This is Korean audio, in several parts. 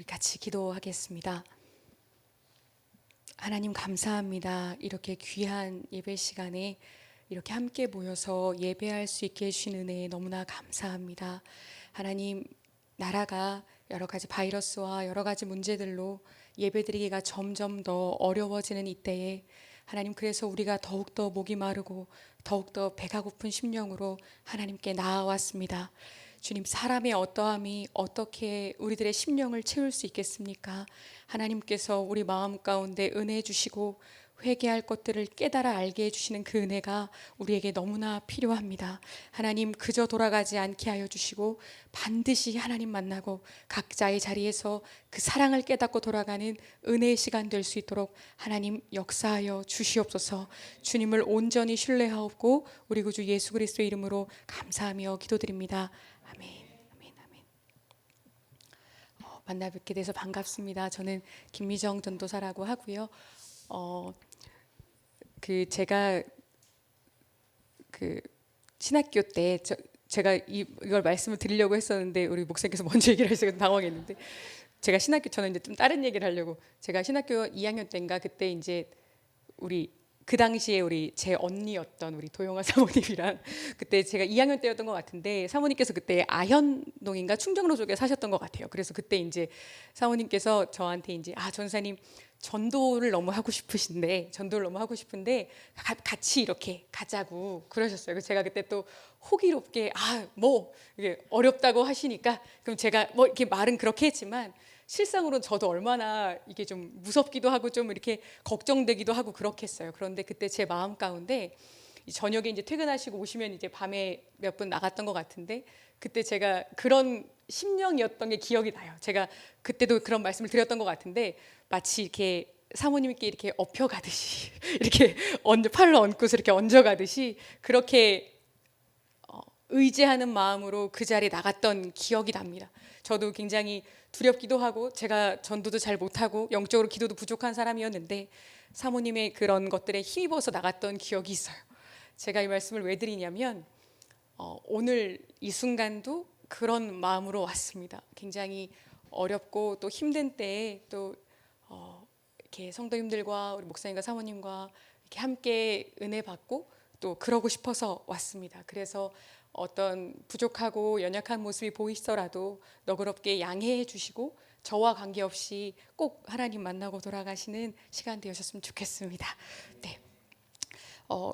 우리 같이 기도하겠습니다. 하나님 감사합니다. 이렇게 귀한 예배 시간에 이렇게 함께 모여서 예배할 수 있게 해주신 은혜에 너무나 감사합니다. 하나님, 나라가 여러 가지 바이러스와 여러 가지 문제들로 예배드리기가 점점 더 어려워지는 이때에 하나님, 그래서 우리가 더욱더 목이 마르고 더욱더 배가 고픈 심령으로 하나님께 나아왔습니다. 주님, 사람의 어떠함이 어떻게 우리들의 심령을 채울 수 있겠습니까? 하나님께서 우리 마음 가운데 은혜 주시고 회개할 것들을 깨달아 알게 해주시는 그 은혜가 우리에게 너무나 필요합니다. 하나님, 그저 돌아가지 않게 하여 주시고 반드시 하나님 만나고 각자의 자리에서 그 사랑을 깨닫고 돌아가는 은혜의 시간 될 수 있도록 하나님 역사하여 주시옵소서. 주님을 온전히 신뢰하옵고 우리 구주 예수 그리스도의 이름으로 감사하며 기도드립니다. 아멘. 아멘. 아멘. 만나 뵙게 돼서 반갑습니다. 저는 김미정 전도사라고 하고요. 제가 신학교 때 제가 이걸 말씀을 드리려고 했었는데 우리 목사님께서 먼저 얘기를 하셔서 당황했는데, 제가 저는 이제 좀 다른 얘기를 하려고, 제가 신학교 2학년 때인가 그때 이제 그 당시에 제 언니였던 우리 도영아 사모님이랑 그때 제가 2학년 때였던 것 같은데, 사모님께서 그때 아현동인가 충정로 쪽에 사셨던 것 같아요. 그래서 그때 이제 사모님께서 저한테 이제 전사님 전도를 너무 하고 싶은데 같이 이렇게 가자고 그러셨어요. 그래서 제가 그때 또 호기롭게 이게 어렵다고 하시니까 그럼 제가 이렇게 말은 그렇게 했지만 실상으로 저도 얼마나 이게 좀 무섭기도 하고 좀 이렇게 걱정되기도 하고 그렇게 했어요. 그런데 그때 제 마음 가운데 저녁에 이제 퇴근하시고 오시면 이제 밤에 몇 분 나갔던 것 같은데, 그때 제가 그런 심령이었던 게 기억이 나요. 제가 그때도 그런 말씀을 드렸던 것 같은데, 마치 이렇게 사모님께 이렇게 엎혀가듯이 이렇게 팔을 얹고서 이렇게 얹어가듯이 그렇게 의지하는 마음으로 그 자리에 나갔던 기억이 납니다. 저도 굉장히 두렵기도 하고 제가 전도도 잘 못하고 영적으로 기도도 부족한 사람이었는데 사모님의 그런 것들에 힘입어서 나갔던 기억이 있어요. 제가 이 말씀을 왜 드리냐면 오늘 이 순간도 그런 마음으로 왔습니다. 굉장히 어렵고 또 힘든 때에 또 이렇게 성도님들과 우리 목사님과 사모님과 이렇게 함께 은혜 받고 또 그러고 싶어서 왔습니다. 그래서 어떤 부족하고 연약한 모습이 보이시더라도 너그럽게 양해해 주시고 저와 관계없이 꼭 하나님 만나고 돌아가시는 시간 되셨으면 좋겠습니다. 네.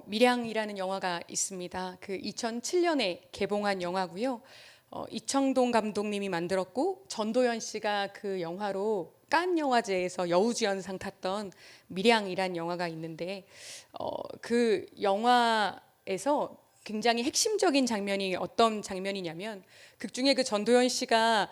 밀양이라는 영화가 있습니다. 그 2007년에 개봉한 영화고요. 이청동 감독님이 만들었고 전도연 씨가 그 영화로 칸 영화제에서 여우주연상 탔던 밀양이란 영화가 있는데, 그 영화에서 굉장히 핵심적인 장면이 어떤 장면이냐면, 극중에 그 전도연 씨가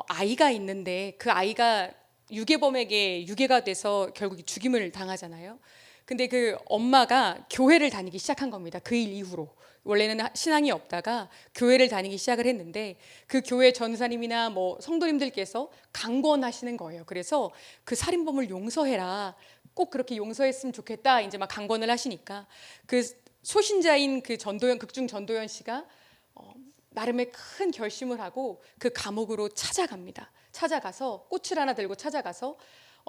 아이가 있는데 그 아이가 유괴범에게 유괴가 돼서 결국 죽임을 당하잖아요. 근데 그 엄마가 교회를 다니기 시작한 겁니다. 그 일 이후로. 원래는 신앙이 없다가 교회를 다니기 시작을 했는데 그 교회 전사님이나 성도님들께서 강권하시는 거예요. 그래서 그 살인범을 용서해라, 꼭 그렇게 용서했으면 좋겠다, 이제 막 강권을 하시니까 그 소신자인 그 극중 전도연 씨가 나름의 큰 결심을 하고 그 감옥으로 찾아갑니다. 찾아가서 꽃을 하나 들고 찾아가서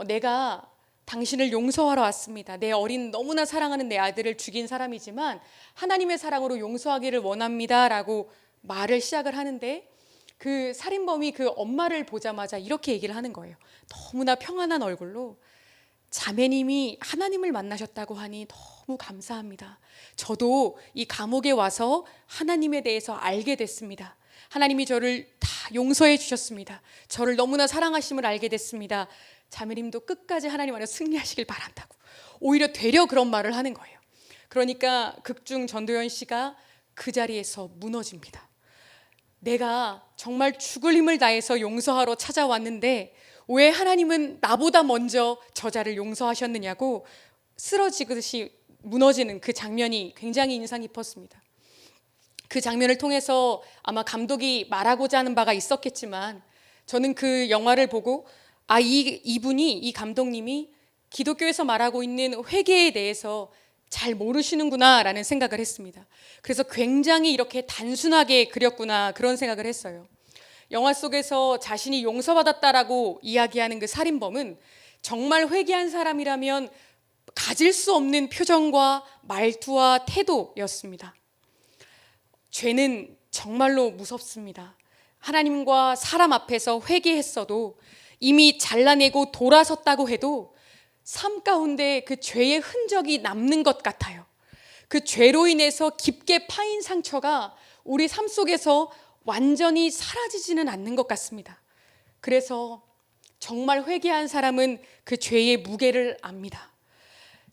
내가 당신을 용서하러 왔습니다. 내 어린 너무나 사랑하는 내 아들을 죽인 사람이지만 하나님의 사랑으로 용서하기를 원합니다 라고 말을 시작을 하는데, 그 살인범이 그 엄마를 보자마자 이렇게 얘기를 하는 거예요. 너무나 평안한 얼굴로, 자매님이 하나님을 만나셨다고 하니 너무 감사합니다. 저도 이 감옥에 와서 하나님에 대해서 알게 됐습니다. 하나님이 저를 다 용서해 주셨습니다. 저를 너무나 사랑하심을 알게 됐습니다. 자매님도 끝까지 하나님 안에 승리하시길 바란다고 오히려 되려 그런 말을 하는 거예요. 그러니까 극중 전도연 씨가 그 자리에서 무너집니다. 내가 정말 죽을 힘을 다해서 용서하러 찾아왔는데 왜 하나님은 나보다 먼저 저자를 용서하셨느냐고 쓰러지듯이 무너지는 그 장면이 굉장히 인상 깊었습니다. 그 장면을 통해서 아마 감독이 말하고자 하는 바가 있었겠지만, 저는 그 영화를 보고 이 감독님이 기독교에서 말하고 있는 회개에 대해서 잘 모르시는구나 라는 생각을 했습니다. 그래서 굉장히 이렇게 단순하게 그렸구나, 그런 생각을 했어요. 영화 속에서 자신이 용서받았다라고 이야기하는 그 살인범은 정말 회개한 사람이라면 가질 수 없는 표정과 말투와 태도였습니다. 죄는 정말로 무섭습니다. 하나님과 사람 앞에서 회개했어도 이미 잘라내고 돌아섰다고 해도 삶 가운데 그 죄의 흔적이 남는 것 같아요. 그 죄로 인해서 깊게 파인 상처가 우리 삶 속에서 완전히 사라지지는 않는 것 같습니다. 그래서 정말 회개한 사람은 그 죄의 무게를 압니다.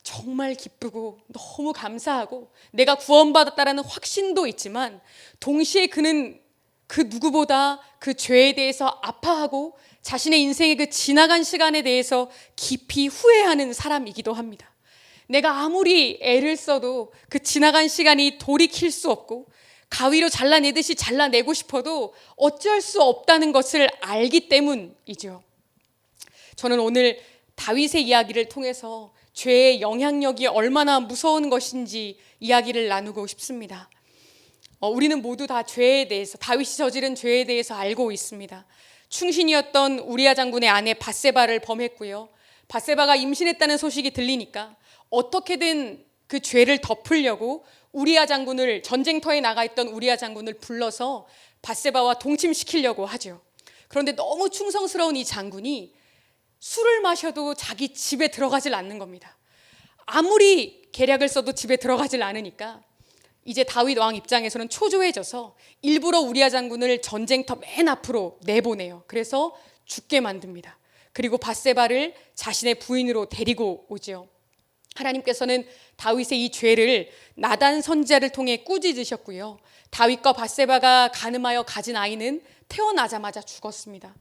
정말 기쁘고 너무 감사하고 내가 구원받았다라는 확신도 있지만 동시에 그는 그 누구보다 그 죄에 대해서 아파하고 자신의 인생의 그 지나간 시간에 대해서 깊이 후회하는 사람이기도 합니다. 내가 아무리 애를 써도 그 지나간 시간이 돌이킬 수 없고 가위로 잘라내듯이 잘라내고 싶어도 어쩔 수 없다는 것을 알기 때문이죠. 저는 오늘 다윗의 이야기를 통해서 죄의 영향력이 얼마나 무서운 것인지 이야기를 나누고 싶습니다. 우리는 모두 다 죄에 대해서, 다윗이 저지른 죄에 대해서 알고 있습니다. 충신이었던 우리아 장군의 아내 밧세바를 범했고요. 밧세바가 임신했다는 소식이 들리니까 어떻게든 그 죄를 덮으려고 우리아 장군을, 전쟁터에 나가 있던 우리아 장군을 불러서 밧세바와 동침시키려고 하죠. 그런데 너무 충성스러운 이 장군이 술을 마셔도 자기 집에 들어가질 않는 겁니다. 아무리 계략을 써도 집에 들어가질 않으니까 이제 다윗 왕 입장에서는 초조해져서 일부러 우리아 장군을 전쟁터 맨 앞으로 내보내요. 그래서 죽게 만듭니다. 그리고 밧세바를 자신의 부인으로 데리고 오죠. 하나님께서는 다윗의 이 죄를 나단 선지자를 통해 꾸짖으셨고요. 다윗과 밧세바가 간음하여 가진 아이는 태어나자마자 죽었습니다.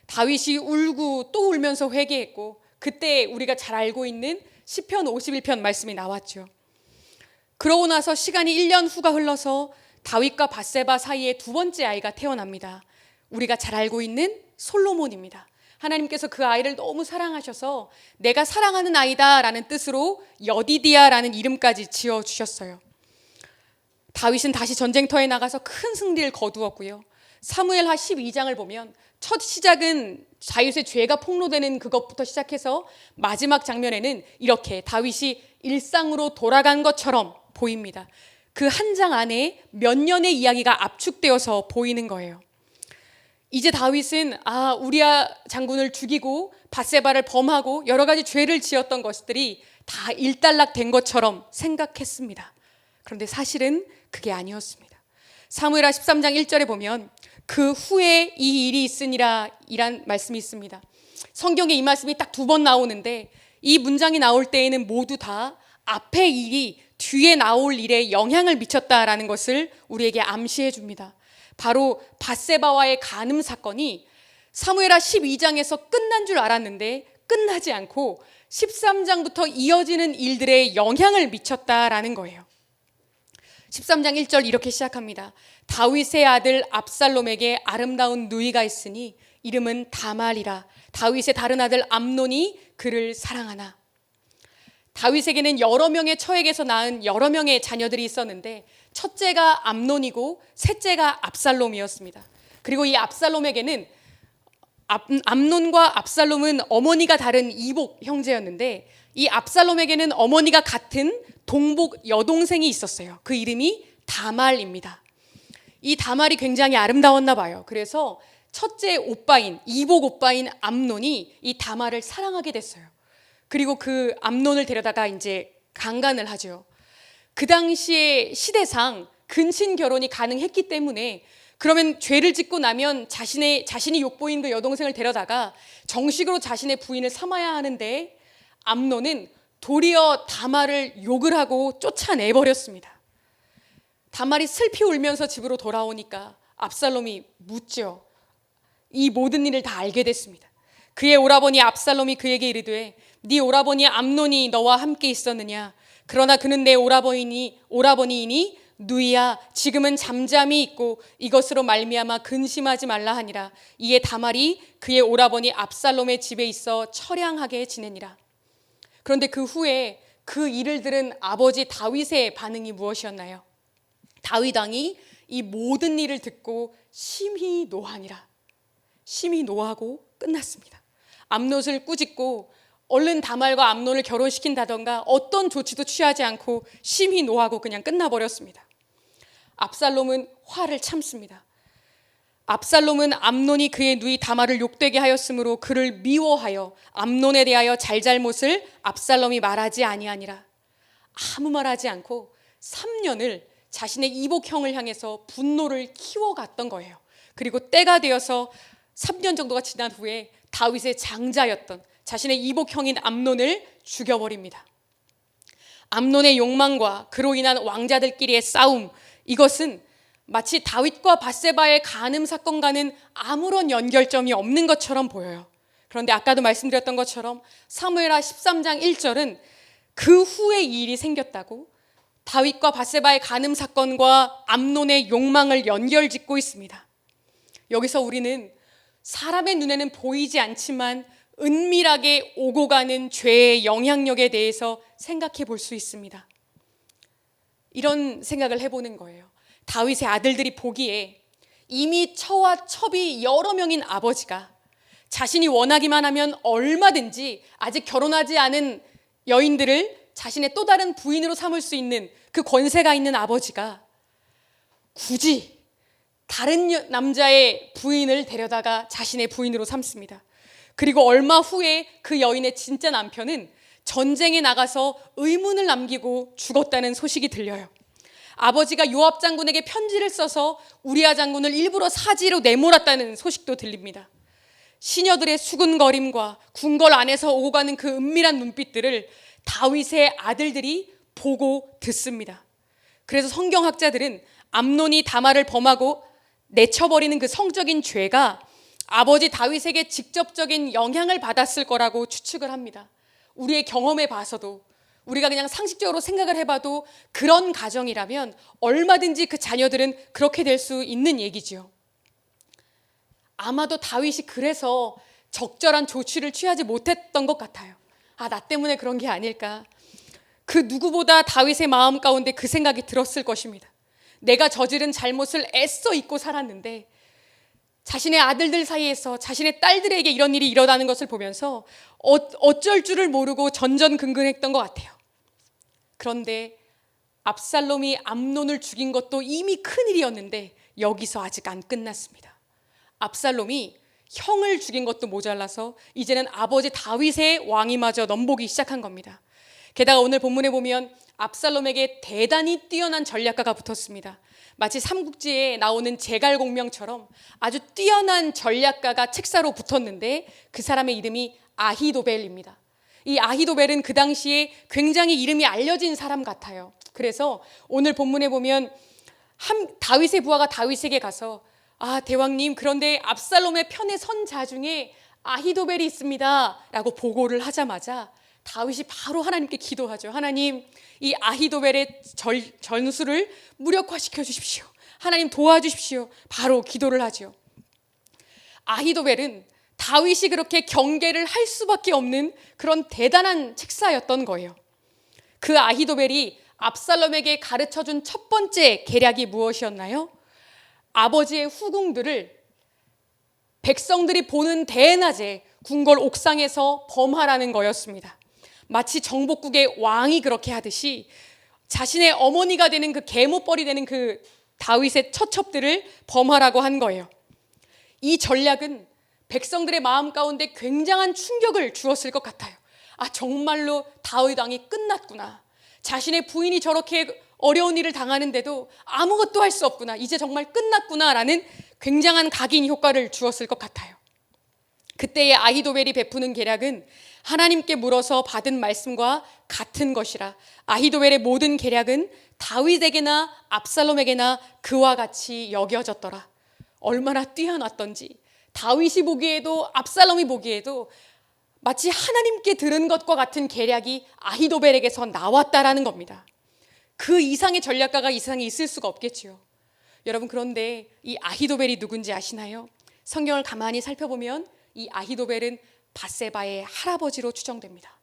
다윗이 울고 또 울면서 회개했고 그때 우리가 잘 알고 있는 시편 51편 말씀이 나왔죠. 그러고 나서 시간이 1년 후가 흘러서 다윗과 밧세바 사이에 두 번째 아이가 태어납니다. 우리가 잘 알고 있는 솔로몬입니다. 하나님께서 그 아이를 너무 사랑하셔서 내가 사랑하는 아이다 라는 뜻으로 여디디아라는 이름까지 지어주셨어요. 다윗은 다시 전쟁터에 나가서 큰 승리를 거두었고요. 사무엘하 12장을 보면 첫 시작은 다윗의 죄가 폭로되는 그것부터 시작해서 마지막 장면에는 이렇게 다윗이 일상으로 돌아간 것처럼 보입니다. 그 한 장 안에 몇 년의 이야기가 압축되어서 보이는 거예요. 이제 다윗은 우리아 장군을 죽이고 밧세바를 범하고 여러 가지 죄를 지었던 것들이 다 일단락된 것처럼 생각했습니다. 그런데 사실은 그게 아니었습니다. 사무엘하 13장 1절에 보면 그 후에 이 일이 있으니라 이란 말씀이 있습니다. 성경에 이 말씀이 딱 두 번 나오는데 이 문장이 나올 때에는 모두 다 앞의 일이 뒤에 나올 일에 영향을 미쳤다라는 것을 우리에게 암시해 줍니다. 바로 밧세바와의 간음 사건이 사무엘하 12장에서 끝난 줄 알았는데 끝나지 않고 13장부터 이어지는 일들에 영향을 미쳤다라는 거예요. 13장 1절 이렇게 시작합니다. 다윗의 아들 압살롬에게 아름다운 누이가 있으니 이름은 다말이라. 다윗의 다른 아들 암논이 그를 사랑하나. 다윗에게는 여러 명의 처에게서 낳은 여러 명의 자녀들이 있었는데 첫째가 암논이고 셋째가 압살롬이었습니다. 그리고 이 압살롬에게는 암논과 압살롬은 어머니가 다른 이복 형제였는데 이 압살롬에게는 어머니가 같은 동복 여동생이 있었어요. 그 이름이 다말입니다. 이 다말이 굉장히 아름다웠나 봐요. 그래서 첫째 오빠인 이복 오빠인 암논이 이 다말을 사랑하게 됐어요. 그리고 그 암논을 데려다가 이제 강간을 하죠. 그 당시의 시대상 근친 결혼이 가능했기 때문에 그러면 죄를 짓고 나면 자신이 욕보인 그 여동생을 데려다가 정식으로 자신의 부인을 삼아야 하는데 암논은 도리어 다말을 욕을 하고 쫓아내버렸습니다. 다말이 슬피 울면서 집으로 돌아오니까 압살롬이 묻죠. 이 모든 일을 다 알게 됐습니다. 그의 오라버니 압살롬이 그에게 이르되 네 오라버니 암논이 너와 함께 있었느냐? 그러나 그는 내 오라버니이니 누이야 지금은 잠잠히 있고 이것으로 말미암아 근심하지 말라 하니라. 이에 다말이 그의 오라버니 압살롬의 집에 있어 처량하게 지내니라. 그런데 그 후에 그 일을 들은 아버지 다윗의 반응이 무엇이었나요? 다윗 왕이 이 모든 일을 듣고 심히 노하니라. 심히 노하고 끝났습니다. 암논을 꾸짖고 얼른 다말과 암논을 결혼시킨다던가 어떤 조치도 취하지 않고 심히 노하고 그냥 끝나버렸습니다. 압살롬은 화를 참습니다. 압살롬은 암논이 그의 누이 다말을 욕되게 하였으므로 그를 미워하여 암논에 대하여 잘잘못을 압살롬이 말하지 아니하니라. 아무 말하지 않고 3년을 자신의 이복형을 향해서 분노를 키워갔던 거예요. 그리고 때가 되어서 3년 정도가 지난 후에 다윗의 장자였던 자신의 이복형인 암논을 죽여버립니다. 암논의 욕망과 그로 인한 왕자들끼리의 싸움, 이것은 마치 다윗과 밧세바의 간음 사건과는 아무런 연결점이 없는 것처럼 보여요. 그런데 아까도 말씀드렸던 것처럼 사무엘하 13장 1절은 그 후에 이 일이 생겼다고 다윗과 밧세바의 간음 사건과 암논의 욕망을 연결짓고 있습니다. 여기서 우리는 사람의 눈에는 보이지 않지만 은밀하게 오고 가는 죄의 영향력에 대해서 생각해 볼 수 있습니다. 이런 생각을 해보는 거예요. 다윗의 아들들이 보기에 이미 처와 첩이 여러 명인 아버지가 자신이 원하기만 하면 얼마든지 아직 결혼하지 않은 여인들을 자신의 또 다른 부인으로 삼을 수 있는 그 권세가 있는 아버지가 굳이 다른 남자의 부인을 데려다가 자신의 부인으로 삼습니다. 그리고 얼마 후에 그 여인의 진짜 남편은 전쟁에 나가서 의문을 남기고 죽었다는 소식이 들려요. 아버지가 요압 장군에게 편지를 써서 우리아 장군을 일부러 사지로 내몰았다는 소식도 들립니다. 시녀들의 수군거림과 궁궐 안에서 오고 가는 그 은밀한 눈빛들을 다윗의 아들들이 보고 듣습니다. 그래서 성경학자들은 암논이 다말을 범하고 내쳐버리는 그 성적인 죄가 아버지 다윗에게 직접적인 영향을 받았을 거라고 추측을 합니다. 우리의 경험에 봐서도, 우리가 그냥 상식적으로 생각을 해봐도 그런 가정이라면 얼마든지 그 자녀들은 그렇게 될 수 있는 얘기지요. 아마도 다윗이 그래서 적절한 조치를 취하지 못했던 것 같아요. 나 때문에 그런 게 아닐까. 그 누구보다 다윗의 마음 가운데 그 생각이 들었을 것입니다. 내가 저지른 잘못을 애써 잊고 살았는데 자신의 아들들 사이에서 자신의 딸들에게 이런 일이 일어나는 것을 보면서 어쩔 줄을 모르고 전전긍긍했던 것 같아요. 그런데 압살롬이 암논을 죽인 것도 이미 큰일이었는데 여기서 아직 안 끝났습니다. 압살롬이 형을 죽인 것도 모자라서 이제는 아버지 다윗의 왕위마저 넘보기 시작한 겁니다. 게다가 오늘 본문에 보면 압살롬에게 대단히 뛰어난 전략가가 붙었습니다. 마치 삼국지에 나오는 제갈공명처럼 아주 뛰어난 전략가가 책사로 붙었는데 그 사람의 이름이 아히도벨입니다. 이 아히도벨은 그 당시에 굉장히 이름이 알려진 사람 같아요. 그래서 오늘 본문에 보면 다윗의 부하가 다윗에게 가서 대왕님, 그런데 압살롬의 편에 선 자 중에 아히도벨이 있습니다 라고 보고를 하자마자 다윗이 바로 하나님께 기도하죠. 하나님, 이 아히도벨의 전술을 무력화시켜 주십시오. 하나님 도와주십시오. 바로 기도를 하죠. 아히도벨은 다윗이 그렇게 경계를 할 수밖에 없는 그런 대단한 책사였던 거예요. 그 아히도벨이 압살롬에게 가르쳐준 첫 번째 계략이 무엇이었나요? 아버지의 후궁들을 백성들이 보는 대낮에 궁궐 옥상에서 범하라는 거였습니다. 마치 정복국의 왕이 그렇게 하듯이 자신의 어머니가 되는 그 계모뻘이 되는 그 다윗의 처첩들을 범하라고 한 거예요. 이 전략은 백성들의 마음 가운데 굉장한 충격을 주었을 것 같아요. 정말로 다윗 왕이 끝났구나. 자신의 부인이 저렇게 어려운 일을 당하는데도 아무것도 할 수 없구나. 이제 정말 끝났구나라는 굉장한 각인 효과를 주었을 것 같아요. 그때의 아히도벨이 베푸는 계략은 하나님께 물어서 받은 말씀과 같은 것이라 아히도벨의 모든 계략은 다윗에게나 압살롬에게나 그와 같이 여겨졌더라. 얼마나 뛰어났던지 다윗이 보기에도 압살롬이 보기에도 마치 하나님께 들은 것과 같은 계략이 아히도벨에게서 나왔다라는 겁니다. 그 이상의 전략가가 이상이 있을 수가 없겠지요. 여러분, 그런데 이 아히도벨이 누군지 아시나요? 성경을 가만히 살펴보면 이 아히도벨은 밧세바의 할아버지로 추정됩니다.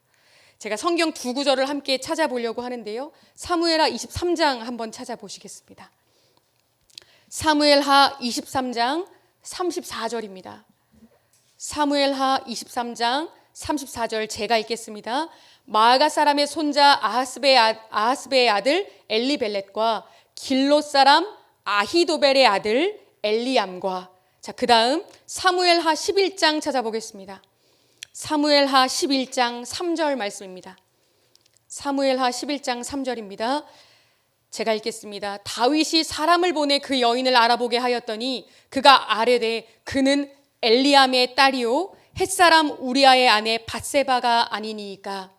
제가 성경 두 구절을 함께 찾아보려고 하는데요. 사무엘하 23장 한번 찾아보시겠습니다. 사무엘하 23장 34절입니다. 사무엘하 23장 34절 제가 읽겠습니다. 마아가 사람의 손자 아하스베의 아들 엘리벨렛과 길롯 사람 아히도벨의 아들 엘리암과, 자, 그 다음 사무엘하 11장 찾아보겠습니다. 사무엘하 11장 3절 말씀입니다. 사무엘하 11장 3절입니다. 제가 읽겠습니다. 다윗이 사람을 보내 그 여인을 알아보게 하였더니 그가 아뢰되 그는 엘리암의 딸이요 햇사람 우리아의 아내 밧세바가 아니니이까.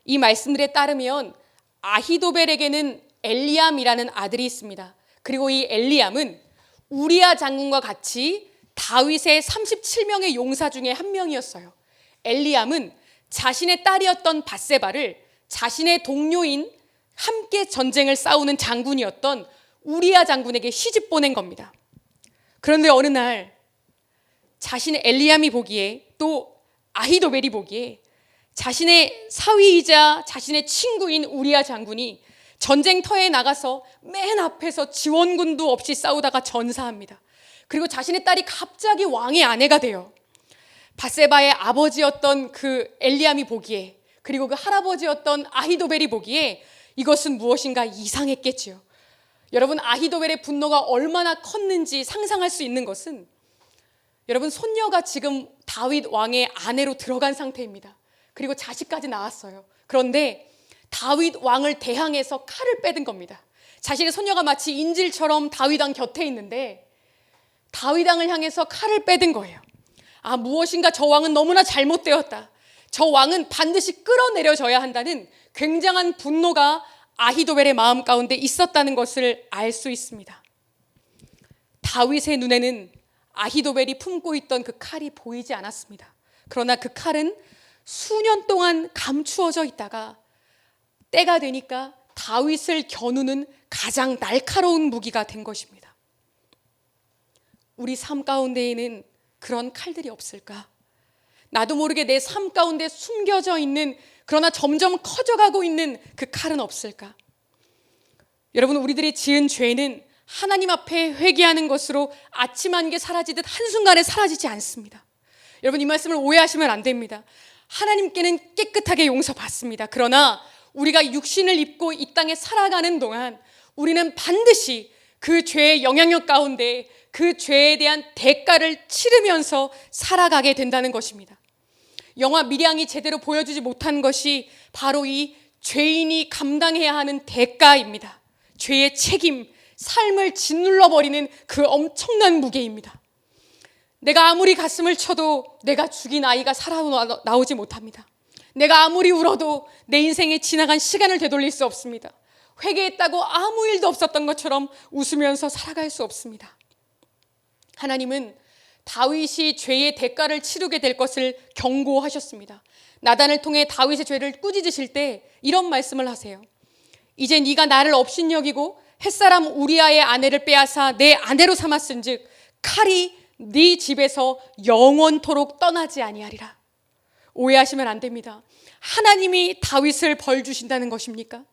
이 말씀들에 따르면 아히도벨에게는 엘리암이라는 아들이 있습니다. 그리고 이 엘리암은 우리아 장군과 같이 다윗의 37명의 용사 중에 한 명이었어요. 엘리암은 자신의 딸이었던 밧세바를 자신의 동료인 함께 전쟁을 싸우는 장군이었던 우리아 장군에게 시집 보낸 겁니다. 그런데 어느 날 자신의 엘리암이 보기에, 또 아히도벨이 보기에 자신의 사위이자 자신의 친구인 우리아 장군이 전쟁터에 나가서 맨 앞에서 지원군도 없이 싸우다가 전사합니다. 그리고 자신의 딸이 갑자기 왕의 아내가 돼요. 밧세바의 아버지였던 그 엘리암이 보기에, 그리고 그 할아버지였던 아히도벨이 보기에 이것은 무엇인가 이상했겠지요. 여러분, 아히도벨의 분노가 얼마나 컸는지 상상할 수 있는 것은, 여러분, 손녀가 지금 다윗 왕의 아내로 들어간 상태입니다. 그리고 자식까지 낳았어요. 그런데 다윗 왕을 대항해서 칼을 빼든 겁니다. 자신의 손녀가 마치 인질처럼 다윗 왕 곁에 있는데 다윗 왕을 향해서 칼을 빼든 거예요. 아, 무엇인가 저 왕은 너무나 잘못되었다. 저 왕은 반드시 끌어내려져야 한다는 굉장한 분노가 아히도벨의 마음 가운데 있었다는 것을 알 수 있습니다. 다윗의 눈에는 아히도벨이 품고 있던 그 칼이 보이지 않았습니다. 그러나 그 칼은 수년 동안 감추어져 있다가 때가 되니까 다윗을 겨누는 가장 날카로운 무기가 된 것입니다. 우리 삶 가운데에는 그런 칼들이 없을까? 나도 모르게 내 삶 가운데 숨겨져 있는, 그러나 점점 커져가고 있는 그 칼은 없을까? 여러분, 우리들이 지은 죄는 하나님 앞에 회개하는 것으로 아침 한 개 사라지듯 한순간에 사라지지 않습니다. 여러분, 이 말씀을 오해하시면 안 됩니다. 하나님께는 깨끗하게 용서받습니다. 그러나 우리가 육신을 입고 이 땅에 살아가는 동안 우리는 반드시 그 죄의 영향력 가운데 그 죄에 대한 대가를 치르면서 살아가게 된다는 것입니다. 영화 밀양이 제대로 보여주지 못한 것이 바로 이 죄인이 감당해야 하는 대가입니다. 죄의 책임, 삶을 짓눌러버리는 그 엄청난 무게입니다. 내가 아무리 가슴을 쳐도 내가 죽인 아이가 살아나오지 못합니다. 내가 아무리 울어도 내 인생에 지나간 시간을 되돌릴 수 없습니다. 회개했다고 아무 일도 없었던 것처럼 웃으면서 살아갈 수 없습니다. 하나님은 다윗이 죄의 대가를 치르게 될 것을 경고하셨습니다. 나단을 통해 다윗의 죄를 꾸짖으실 때 이런 말씀을 하세요. 이제 네가 나를 업신여기고 햇사람 우리아의 아내를 빼앗아 내 아내로 삼았은즉 칼이 네 집에서 영원토록 떠나지 아니하리라. 오해하시면 안 됩니다. 하나님이 다윗을 벌 주신다는 것입니까?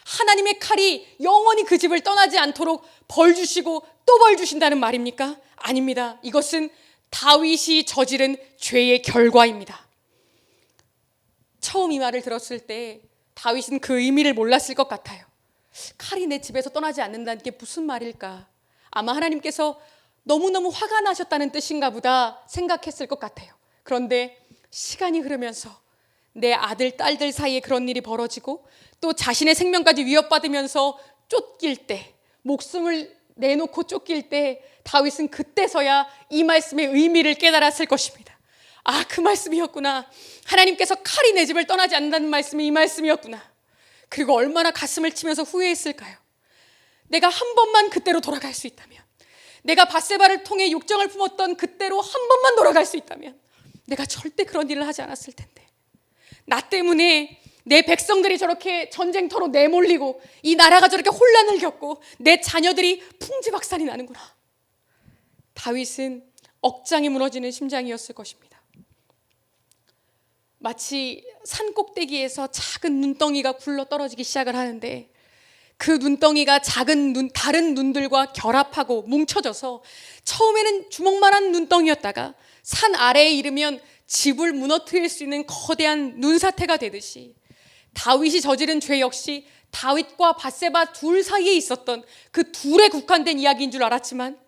하나님의 칼이 영원히 그 집을 떠나지 않도록 벌 주시고 또 벌 주신다는 말입니까? 아닙니다. 이것은 다윗이 저지른 죄의 결과입니다. 처음 이 말을 들었을 때 다윗은 그 의미를 몰랐을 것 같아요. 칼이 내 집에서 떠나지 않는다는 게 무슨 말일까? 아마 하나님께서 너무너무 화가 나셨다는 뜻인가 보다 생각했을 것 같아요. 그런데 시간이 흐르면서 내 아들, 딸들 사이에 그런 일이 벌어지고 또 자신의 생명까지 위협받으면서 쫓길 때, 목숨을 내놓고 쫓길 때 다윗은 그때서야 이 말씀의 의미를 깨달았을 것입니다. 아, 그 말씀이었구나. 하나님께서 칼이 내 집을 떠나지 않는다는 말씀이 이 말씀이었구나. 그리고 얼마나 가슴을 치면서 후회했을까요? 내가 한 번만 그때로 돌아갈 수 있다면, 내가 밧세바를 통해 욕정을 품었던 그때로 한 번만 돌아갈 수 있다면 내가 절대 그런 일을 하지 않았을 텐데, 나 때문에 내 백성들이 저렇게 전쟁터로 내몰리고 이 나라가 저렇게 혼란을 겪고 내 자녀들이 풍지박산이 나는구나. 다윗은 억장이 무너지는 심장이었을 것입니다. 마치 산 꼭대기에서 작은 눈덩이가 굴러 떨어지기 시작을 하는데 그 눈덩이가 다른 눈들과 결합하고 뭉쳐져서 처음에는 주먹만한 눈덩이였다가 산 아래에 이르면 집을 무너뜨릴 수 있는 거대한 눈사태가 되듯이 다윗이 저지른 죄 역시 다윗과 밧세바 둘 사이에 있었던 그 둘에 국한된 이야기인 줄 알았지만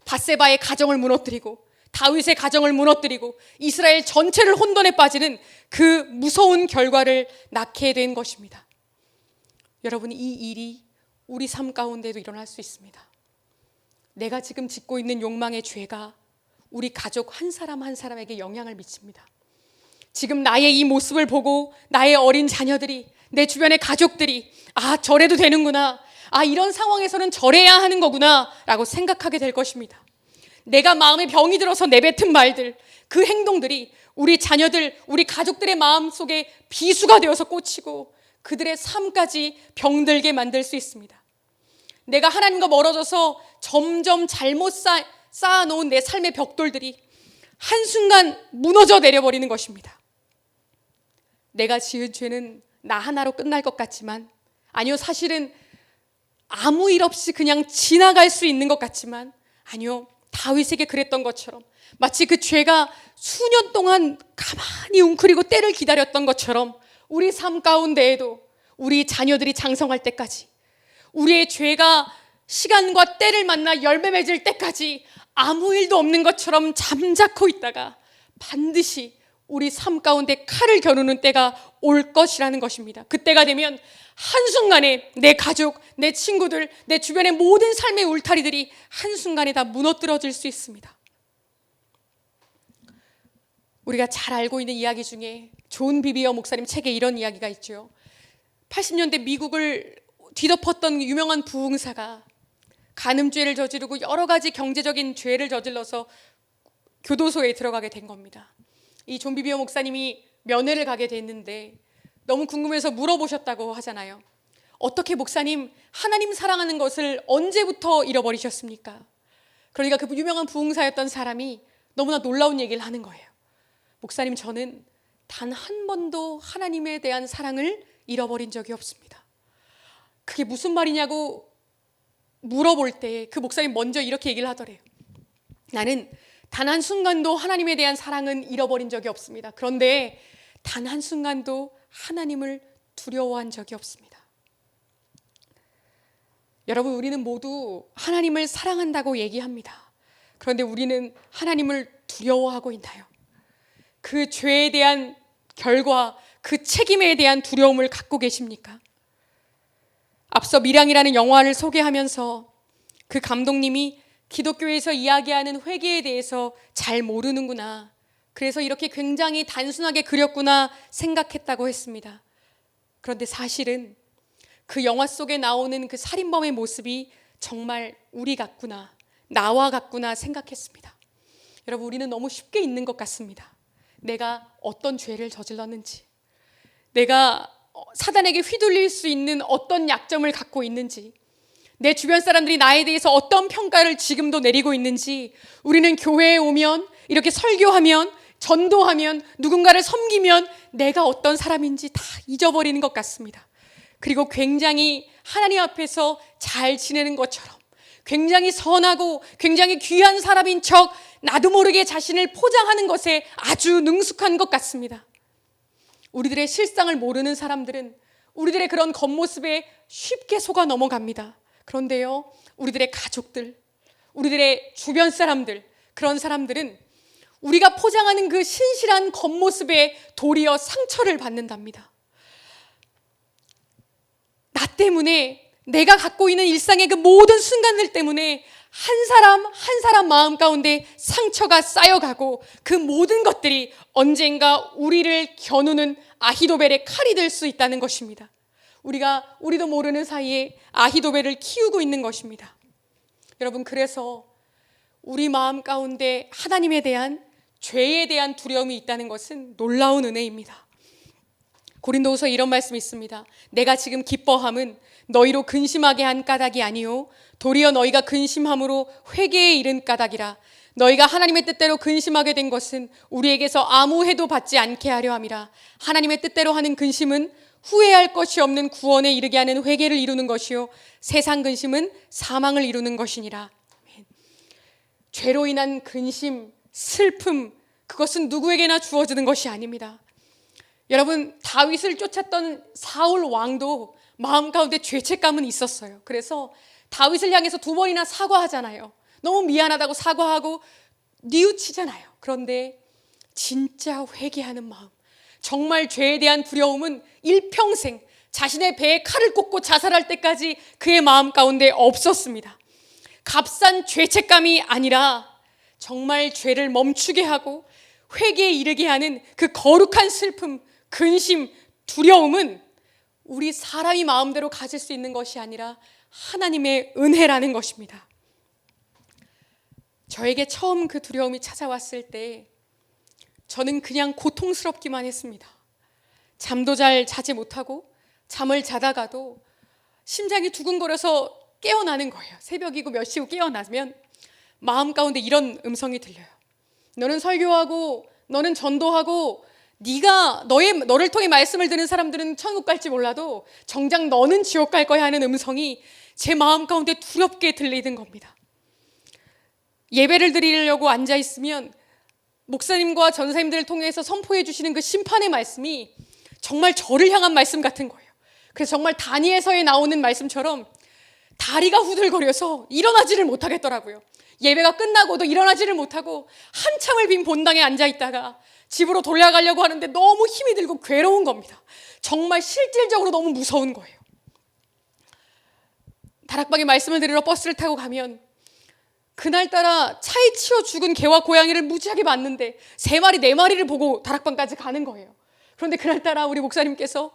밧세바의 가정을 무너뜨리고 다윗의 가정을 무너뜨리고 이스라엘 전체를 혼돈에 빠지는 그 무서운 결과를 낳게 된 것입니다. 여러분, 이 일이 우리 삶 가운데도 일어날 수 있습니다. 내가 지금 짓고 있는 욕망의 죄가 우리 가족 한 사람 한 사람에게 영향을 미칩니다. 지금 나의 이 모습을 보고 나의 어린 자녀들이, 내 주변의 가족들이 저래도 되는구나, 이런 상황에서는 저래야 하는 거구나 라고 생각하게 될 것입니다. 내가 마음에 병이 들어서 내뱉은 말들, 그 행동들이 우리 자녀들, 우리 가족들의 마음속에 비수가 되어서 꽂히고 그들의 삶까지 병들게 만들 수 있습니다. 내가 하나님과 멀어져서 점점 잘못 쌓아놓은 내 삶의 벽돌들이 한순간 무너져 내려버리는 것입니다. 내가 지은 죄는 나 하나로 끝날 것 같지만, 아니요, 사실은 아무 일 없이 그냥 지나갈 수 있는 것 같지만, 아니요, 다윗에게 그랬던 것처럼 마치 그 죄가 수년 동안 가만히 웅크리고 때를 기다렸던 것처럼 우리 삶 가운데에도 우리 자녀들이 장성할 때까지, 우리의 죄가 시간과 때를 만나 열매 맺을 때까지 아무 일도 없는 것처럼 잠자코 있다가 반드시 우리 삶 가운데 칼을 겨누는 때가 올 것이라는 것입니다. 그때가 되면 한순간에 내 가족, 내 친구들, 내 주변의 모든 삶의 울타리들이 한순간에 다 무너뜨려질 수 있습니다. 우리가 잘 알고 있는 이야기 중에 존 비비어 목사님 책에 이런 이야기가 있죠. 80년대 미국을 뒤덮었던 유명한 부흥사가 간음죄를 저지르고 여러 가지 경제적인 죄를 저질러서 교도소에 들어가게 된 겁니다. 이 존 비비어 목사님이 면회를 가게 됐는데 너무 궁금해서 물어보셨다고 하잖아요. 어떻게 목사님, 하나님 사랑하는 것을 언제부터 잃어버리셨습니까? 그러니까 그 유명한 부흥사였던 사람이 너무나 놀라운 얘기를 하는 거예요. 목사님, 저는 단 한 번도 하나님에 대한 사랑을 잃어버린 적이 없습니다. 그게 무슨 말이냐고 물어볼 때 그 목사님 먼저 이렇게 얘기를 하더래요. 나는 단 한순간도 하나님에 대한 사랑은 잃어버린 적이 없습니다. 그런데 단 한순간도 하나님을 두려워한 적이 없습니다. 여러분, 우리는 모두 하나님을 사랑한다고 얘기합니다. 그런데 우리는 하나님을 두려워하고 있나요? 그 죄에 대한 결과, 그 책임에 대한 두려움을 갖고 계십니까? 앞서 밀양이라는 영화를 소개하면서 그 감독님이 기독교에서 이야기하는 회개에 대해서 잘 모르는구나, 그래서 이렇게 굉장히 단순하게 그렸구나 생각했다고 했습니다. 그런데 사실은 그 영화 속에 나오는 그 살인범의 모습이 정말 우리 같구나, 나와 같구나 생각했습니다. 여러분, 우리는 너무 쉽게 잊는 것 같습니다. 내가 어떤 죄를 저질렀는지, 내가 사단에게 휘둘릴 수 있는 어떤 약점을 갖고 있는지, 내 주변 사람들이 나에 대해서 어떤 평가를 지금도 내리고 있는지, 우리는 교회에 오면, 이렇게 설교하면, 전도하면, 누군가를 섬기면 내가 어떤 사람인지 다 잊어버리는 것 같습니다. 그리고 굉장히 하나님 앞에서 잘 지내는 것처럼, 굉장히 선하고 굉장히 귀한 사람인 척 나도 모르게 자신을 포장하는 것에 아주 능숙한 것 같습니다. 우리들의 실상을 모르는 사람들은 우리들의 그런 겉모습에 쉽게 속아 넘어갑니다. 그런데요, 우리들의 가족들, 우리들의 주변 사람들, 그런 사람들은 우리가 포장하는 그 신실한 겉모습에 도리어 상처를 받는답니다. 나 때문에, 내가 갖고 있는 일상의 그 모든 순간들 때문에 한 사람 한 사람 마음 가운데 상처가 쌓여가고 그 모든 것들이 언젠가 우리를 겨누는 아히도벨의 칼이 될 수 있다는 것입니다. 우리도 모르는 사이에 아히도벨을 키우고 있는 것입니다. 여러분, 그래서 우리 마음 가운데 하나님에 대한, 죄에 대한 두려움이 있다는 것은 놀라운 은혜입니다. 고린도후서 이런 말씀이 있습니다. 내가 지금 기뻐함은 너희로 근심하게 한 까닭이 아니요 도리어 너희가 근심함으로 회개에 이른 까닭이라. 너희가 하나님의 뜻대로 근심하게 된 것은 우리에게서 아무 해도 받지 않게 하려 함이라. 하나님의 뜻대로 하는 근심은 후회할 것이 없는 구원에 이르게 하는 회개를 이루는 것이요 세상 근심은 사망을 이루는 것이니라. 죄로 인한 근심, 슬픔, 그것은 누구에게나 주어지는 것이 아닙니다. 여러분, 다윗을 쫓았던 사울 왕도 마음 가운데 죄책감은 있었어요. 그래서 다윗을 향해서 2번이나 사과하잖아요. 너무 미안하다고 사과하고 뉘우치잖아요. 그런데 진짜 회개하는 마음, 정말 죄에 대한 두려움은 일평생 자신의 배에 칼을 꽂고 자살할 때까지 그의 마음 가운데 없었습니다. 값싼 죄책감이 아니라 정말 죄를 멈추게 하고 회개에 이르게 하는 그 거룩한 슬픔, 근심, 두려움은 우리 사람이 마음대로 가질 수 있는 것이 아니라 하나님의 은혜라는 것입니다. 저에게 처음 그 두려움이 찾아왔을 때 저는 그냥 고통스럽기만 했습니다. 잠도 잘 자지 못하고 잠을 자다가도 심장이 두근거려서 깨어나는 거예요. 새벽이고 몇 시고 깨어나면 마음 가운데 이런 음성이 들려요. 너는 설교하고 너는 전도하고 너를 통해 말씀을 듣는 사람들은 천국 갈지 몰라도 정작 너는 지옥 갈 거야 하는 음성이 제 마음 가운데 두렵게 들리는 겁니다. 예배를 드리려고 앉아 있으면 목사님과 전사님들을 통해서 선포해 주시는 그 심판의 말씀이 정말 저를 향한 말씀 같은 거예요. 그래서 정말 다니엘서에 나오는 말씀처럼 다리가 후들거려서 일어나지를 못하겠더라고요. 예배가 끝나고도 일어나지를 못하고 한참을 빈 본당에 앉아 있다가 집으로 돌아가려고 하는데 너무 힘이 들고 괴로운 겁니다. 정말 실질적으로 너무 무서운 거예요. 다락방에 말씀을 들으러 버스를 타고 가면 그날따라 차에 치여 죽은 개와 고양이를 무지하게 봤는데 3마리, 4마리를 보고 다락방까지 가는 거예요. 그런데 그날따라 우리 목사님께서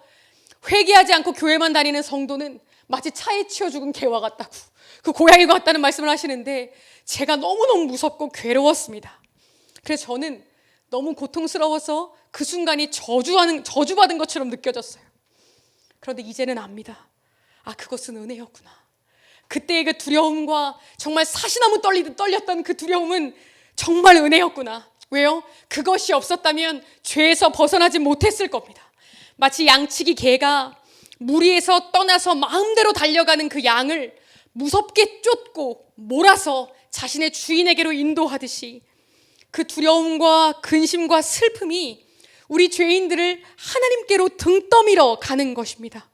회개하지 않고 교회만 다니는 성도는 마치 차에 치여 죽은 개와 같다고, 그 고양이와 같다는 말씀을 하시는데 제가 너무너무 무섭고 괴로웠습니다. 그래서 저는 너무 고통스러워서 그 순간이 저주받은 것처럼 느껴졌어요. 그런데 이제는 압니다. 아, 그것은 은혜였구나. 그때의 그 두려움과 정말 사시나무 떨리듯 떨렸던 그 두려움은 정말 은혜였구나. 왜요? 그것이 없었다면 죄에서 벗어나지 못했을 겁니다. 마치 양치기 개가 무리에서 떠나서 마음대로 달려가는 그 양을 무섭게 쫓고 몰아서 자신의 주인에게로 인도하듯이 그 두려움과 근심과 슬픔이 우리 죄인들을 하나님께로 등 떠밀어 가는 것입니다.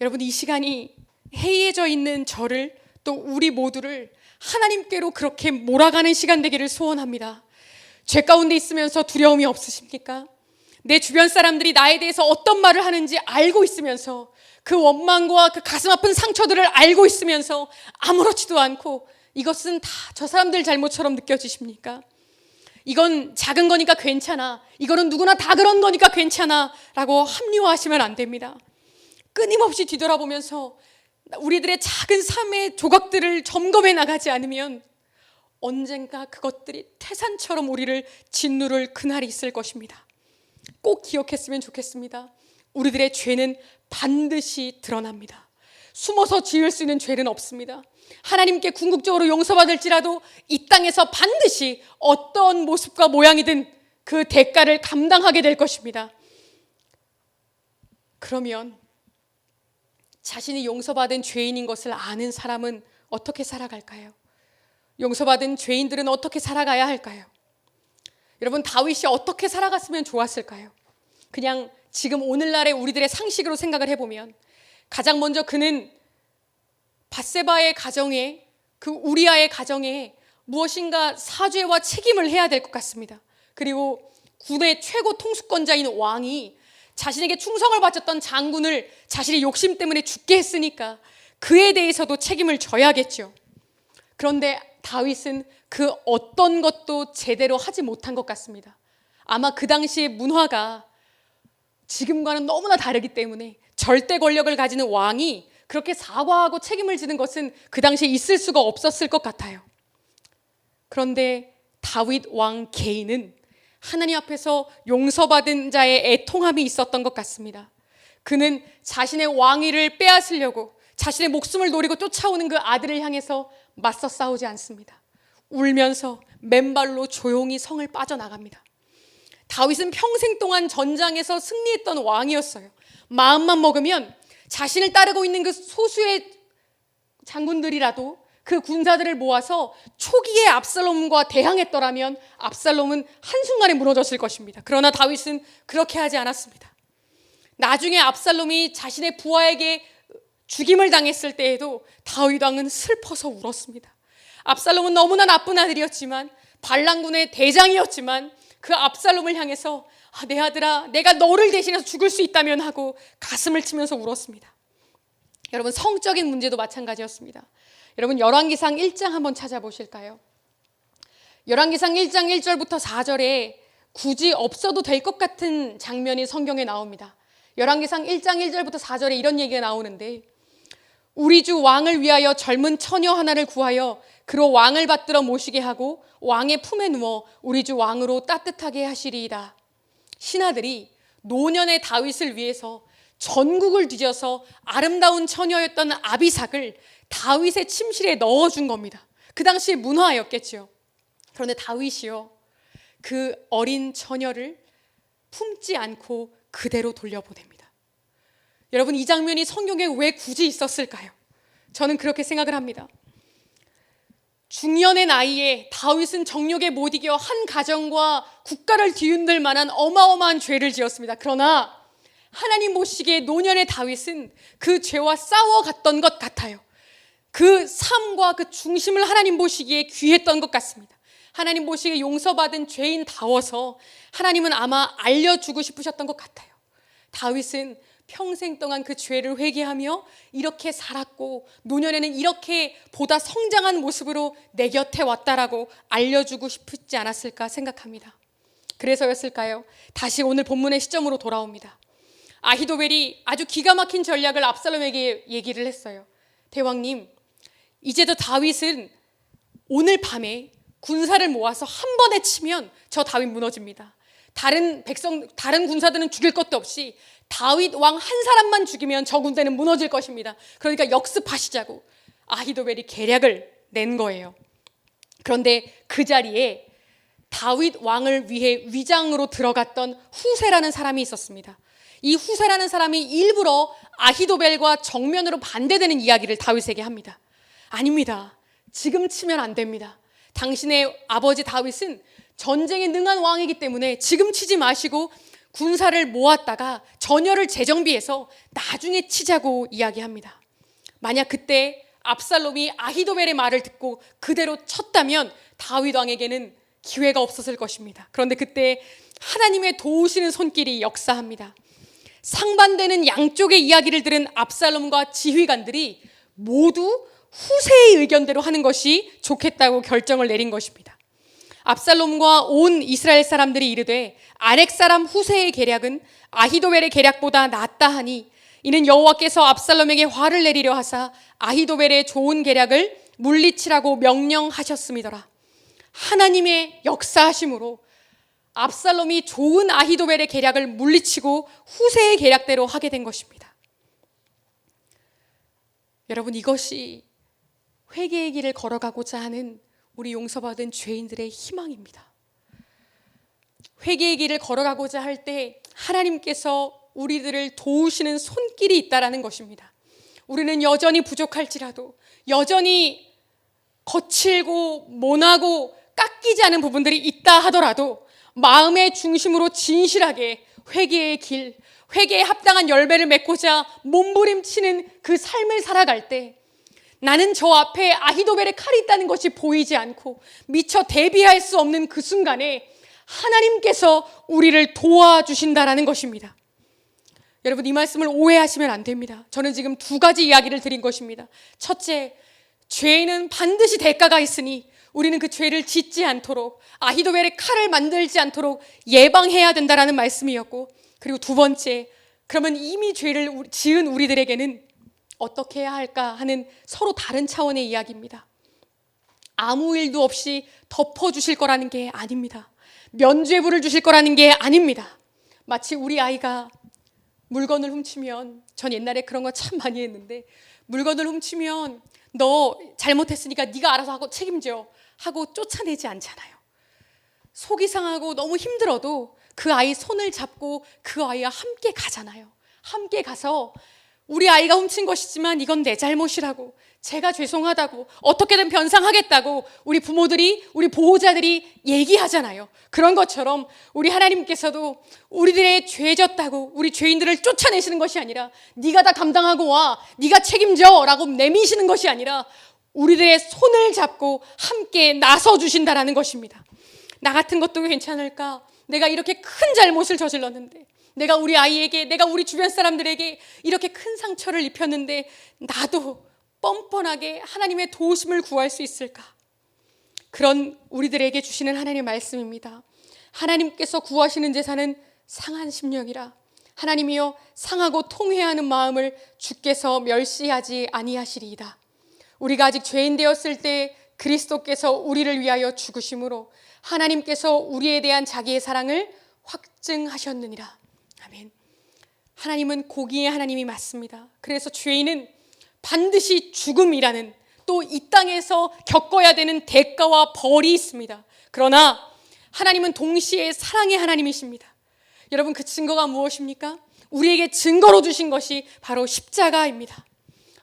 여러분, 이 시간이 해이해져 있는 저를 또 우리 모두를 하나님께로 그렇게 몰아가는 시간 되기를 소원합니다. 죄 가운데 있으면서 두려움이 없으십니까? 내 주변 사람들이 나에 대해서 어떤 말을 하는지 알고 있으면서 그 원망과 그 가슴 아픈 상처들을 알고 있으면서 아무렇지도 않고 이것은 다 저 사람들 잘못처럼 느껴지십니까? 이건 작은 거니까 괜찮아, 이거는 누구나 다 그런 거니까 괜찮아 라고 합리화하시면 안 됩니다. 끊임없이 뒤돌아보면서 우리들의 작은 삶의 조각들을 점검해 나가지 않으면 언젠가 그것들이 태산처럼 우리를 짓누를 그날이 있을 것입니다. 꼭 기억했으면 좋겠습니다. 우리들의 죄는 반드시 드러납니다. 숨어서 지을 수 있는 죄는 없습니다. 하나님께 궁극적으로 용서받을지라도 이 땅에서 반드시 어떤 모습과 모양이든 그 대가를 감당하게 될 것입니다. 그러면 자신이 용서받은 죄인인 것을 아는 사람은 어떻게 살아갈까요? 용서받은 죄인들은 어떻게 살아가야 할까요? 여러분, 다윗이 어떻게 살아갔으면 좋았을까요? 그냥 지금 오늘날의 우리들의 상식으로 생각을 해보면 가장 먼저 그는 밧세바의 가정에, 그 우리아의 가정에 무엇인가 사죄와 책임을 해야 될 것 같습니다. 그리고 군의 최고 통수권자인 왕이 자신에게 충성을 바쳤던 장군을 자신의 욕심 때문에 죽게 했으니까 그에 대해서도 책임을 져야겠죠. 그런데 다윗은 그 어떤 것도 제대로 하지 못한 것 같습니다. 아마 그 당시의 문화가 지금과는 너무나 다르기 때문에 절대 권력을 가지는 왕이 그렇게 사과하고 책임을 지는 것은 그 당시에 있을 수가 없었을 것 같아요. 그런데 다윗 왕 개인은 하나님 앞에서 용서받은 자의 애통함이 있었던 것 같습니다. 그는 자신의 왕위를 빼앗으려고 자신의 목숨을 노리고 쫓아오는 그 아들을 향해서 맞서 싸우지 않습니다. 울면서 맨발로 조용히 성을 빠져나갑니다. 다윗은 평생 동안 전장에서 승리했던 왕이었어요. 마음만 먹으면 자신을 따르고 있는 그 소수의 장군들이라도 그 군사들을 모아서 초기에 압살롬과 대항했더라면 압살롬은 한순간에 무너졌을 것입니다. 그러나 다윗은 그렇게 하지 않았습니다. 나중에 압살롬이 자신의 부하에게 죽임을 당했을 때에도 다윗 왕은 슬퍼서 울었습니다. 압살롬은 너무나 나쁜 아들이었지만, 반란군의 대장이었지만 그 압살롬을 향해서 내 아들아, 내가 너를 대신해서 죽을 수 있다면 하고 가슴을 치면서 울었습니다. 여러분, 성적인 문제도 마찬가지였습니다. 여러분, 열왕기상 1장 한번 찾아보실까요? 열왕기상 1장 1절부터 4절에 굳이 없어도 될 것 같은 장면이 성경에 나옵니다. 열왕기상 1장 1절부터 4절에 이런 얘기가 나오는데, 우리 주 왕을 위하여 젊은 처녀 하나를 구하여 그로 왕을 받들어 모시게 하고 왕의 품에 누워 우리 주 왕으로 따뜻하게 하시리이다. 신하들이 노년의 다윗을 위해서 전국을 뒤져서 아름다운 처녀였던 아비삭을 다윗의 침실에 넣어준 겁니다. 그 당시에 문화였겠죠. 그런데 다윗이요, 그 어린 처녀를 품지 않고 그대로 돌려보냅니다. 여러분, 이 장면이 성경에 왜 굳이 있었을까요? 저는 그렇게 생각을 합니다. 중년의 나이에 다윗은 정욕에 못 이겨 한 가정과 국가를 뒤흔들 만한 어마어마한 죄를 지었습니다. 그러나 하나님 보시기에 노년의 다윗은 그 죄와 싸워갔던 것 같아요. 그 삶과 그 중심을 하나님 보시기에 귀했던 것 같습니다. 하나님 보시기에 용서받은 죄인다워서 하나님은 아마 알려주고 싶으셨던 것 같아요. 다윗은 평생 동안 그 죄를 회개하며 이렇게 살았고 노년에는 이렇게 보다 성장한 모습으로 내 곁에 왔다라고 알려주고 싶지 않았을까 생각합니다. 그래서였을까요? 다시 오늘 본문의 시점으로 돌아옵니다. 아히도벨이 아주 기가 막힌 전략을 압살롬에게 얘기를 했어요. 대왕님, 이제도 다윗은 오늘 밤에 군사를 모아서 한 번에 치면 저 다윗 무너집니다. 다른 군사들은 죽일 것도 없이 다윗 왕 한 사람만 죽이면 저 군대는 무너질 것입니다. 그러니까 역습하시자고 아히도벨이 계략을 낸 거예요. 그런데 그 자리에 다윗 왕을 위해 위장으로 들어갔던 후세라는 사람이 있었습니다. 이 후세라는 사람이 일부러 아히도벨과 정면으로 반대되는 이야기를 다윗에게 합니다. 아닙니다. 지금 치면 안 됩니다. 당신의 아버지 다윗은 전쟁에 능한 왕이기 때문에 지금 치지 마시고 군사를 모았다가 전열을 재정비해서 나중에 치자고 이야기합니다. 만약 그때 압살롬이 아히도벨의 말을 듣고 그대로 쳤다면 다윗 왕에게는 기회가 없었을 것입니다. 그런데 그때 하나님의 도우시는 손길이 역사합니다. 상반되는 양쪽의 이야기를 들은 압살롬과 지휘관들이 모두 후세의 의견대로 하는 것이 좋겠다고 결정을 내린 것입니다. 압살롬과 온 이스라엘 사람들이 이르되 아렉 사람 후세의 계략은 아히도벨의 계략보다 낫다 하니 이는 여호와께서 압살롬에게 화를 내리려 하사 아히도벨의 좋은 계략을 물리치라고 명령하셨음이더라. 하나님의 역사하심으로 압살롬이 좋은 아히도벨의 계략을 물리치고 후세의 계략대로 하게 된 것입니다. 여러분, 이것이 회개의 길을 걸어가고자 하는 우리 용서받은 죄인들의 희망입니다. 회개의 길을 걸어가고자 할 때 하나님께서 우리들을 도우시는 손길이 있다라는 것입니다. 우리는 여전히 부족할지라도, 여전히 거칠고 모나고 깎이지 않은 부분들이 있다 하더라도 마음의 중심으로 진실하게 회개의 길, 회개에 합당한 열매를 맺고자 몸부림치는 그 삶을 살아갈 때 나는 저 앞에 아히도벨의 칼이 있다는 것이 보이지 않고 미처 대비할 수 없는 그 순간에 하나님께서 우리를 도와주신다라는 것입니다. 여러분, 이 말씀을 오해하시면 안 됩니다. 저는 지금 두 가지 이야기를 드린 것입니다. 첫째, 죄에는 반드시 대가가 있으니 우리는 그 죄를 짓지 않도록, 아히도벨의 칼을 만들지 않도록 예방해야 된다라는 말씀이었고, 그리고 두 번째, 그러면 이미 죄를 지은 우리들에게는 어떻게 해야 할까 하는 서로 다른 차원의 이야기입니다. 아무 일도 없이 덮어주실 거라는 게 아닙니다. 면죄부를 주실 거라는 게 아닙니다. 마치 우리 아이가 물건을 훔치면, 전 옛날에 그런 거 참 많이 했는데, 물건을 훔치면 너 잘못했으니까 네가 알아서 하고 책임져 하고 쫓아내지 않잖아요. 속이 상하고 너무 힘들어도 그 아이 손을 잡고 그 아이와 함께 가잖아요. 함께 가서 우리 아이가 훔친 것이지만 이건 내 잘못이라고, 제가 죄송하다고, 어떻게든 변상하겠다고 우리 부모들이, 우리 보호자들이 얘기하잖아요. 그런 것처럼 우리 하나님께서도 우리들의 죄졌다고 우리 죄인들을 쫓아내시는 것이 아니라 네가 다 감당하고 와, 네가 책임져 라고 내미시는 것이 아니라 우리들의 손을 잡고 함께 나서 주신다라는 것입니다. 나 같은 것도 괜찮을까? 내가 이렇게 큰 잘못을 저질렀는데, 내가 우리 아이에게, 내가 우리 주변 사람들에게 이렇게 큰 상처를 입혔는데 나도 뻔뻔하게 하나님의 도우심을 구할 수 있을까? 그런 우리들에게 주시는 하나님의 말씀입니다. 하나님께서 구하시는 제사는 상한 심령이라. 하나님이여, 상하고 통회하는 마음을 주께서 멸시하지 아니하시리이다. 우리가 아직 죄인 되었을 때 그리스도께서 우리를 위하여 죽으심으로 하나님께서 우리에 대한 자기의 사랑을 확증하셨느니라. 아멘. 하나님은 공의의 하나님이 맞습니다. 그래서 죄인은 반드시 죽음이라는, 또 이 땅에서 겪어야 되는 대가와 벌이 있습니다. 그러나 하나님은 동시에 사랑의 하나님이십니다. 여러분, 그 증거가 무엇입니까? 우리에게 증거로 주신 것이 바로 십자가입니다.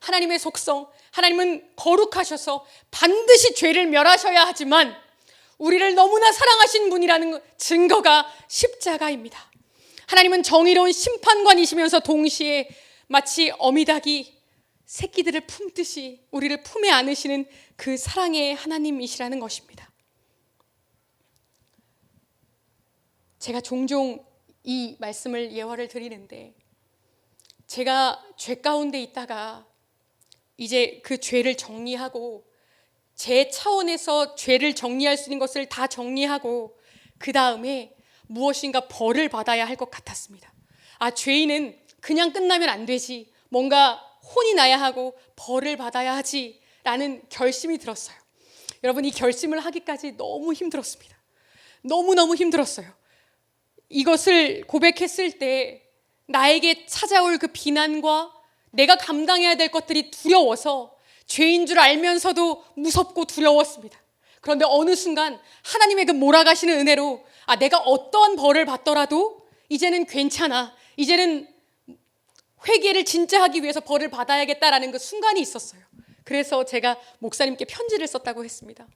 하나님의 속성, 하나님은 거룩하셔서 반드시 죄를 멸하셔야 하지만 우리를 너무나 사랑하신 분이라는 증거가 십자가입니다. 하나님은 정의로운 심판관이시면서 동시에 마치 어미닭이 새끼들을 품듯이 우리를 품에 안으시는 그 사랑의 하나님이시라는 것입니다. 제가 종종 이 말씀을 예화를 드리는데, 제가 죄 가운데 있다가 이제 그 죄를 정리하고 제 차원에서 죄를 정리할 수 있는 것을 다 정리하고 그 다음에 무엇인가 벌을 받아야 할 것 같았습니다. 죄인은 그냥 끝나면 안 되지, 뭔가 혼이 나야 하고 벌을 받아야 하지 라는 결심이 들었어요. 여러분, 이 결심을 하기까지 너무 힘들었습니다. 너무너무 힘들었어요. 이것을 고백했을 때 나에게 찾아올 그 비난과 내가 감당해야 될 것들이 두려워서 죄인 줄 알면서도 무섭고 두려웠습니다. 그런데 어느 순간 하나님의 그 몰아가시는 은혜로 내가 어떠한 벌을 받더라도 이제는 괜찮아, 이제는 회개를 진짜 하기 위해서 벌을 받아야겠다라는 그 순간이 있었어요. 그래서 제가 목사님께 편지를 썼다고 했습니다.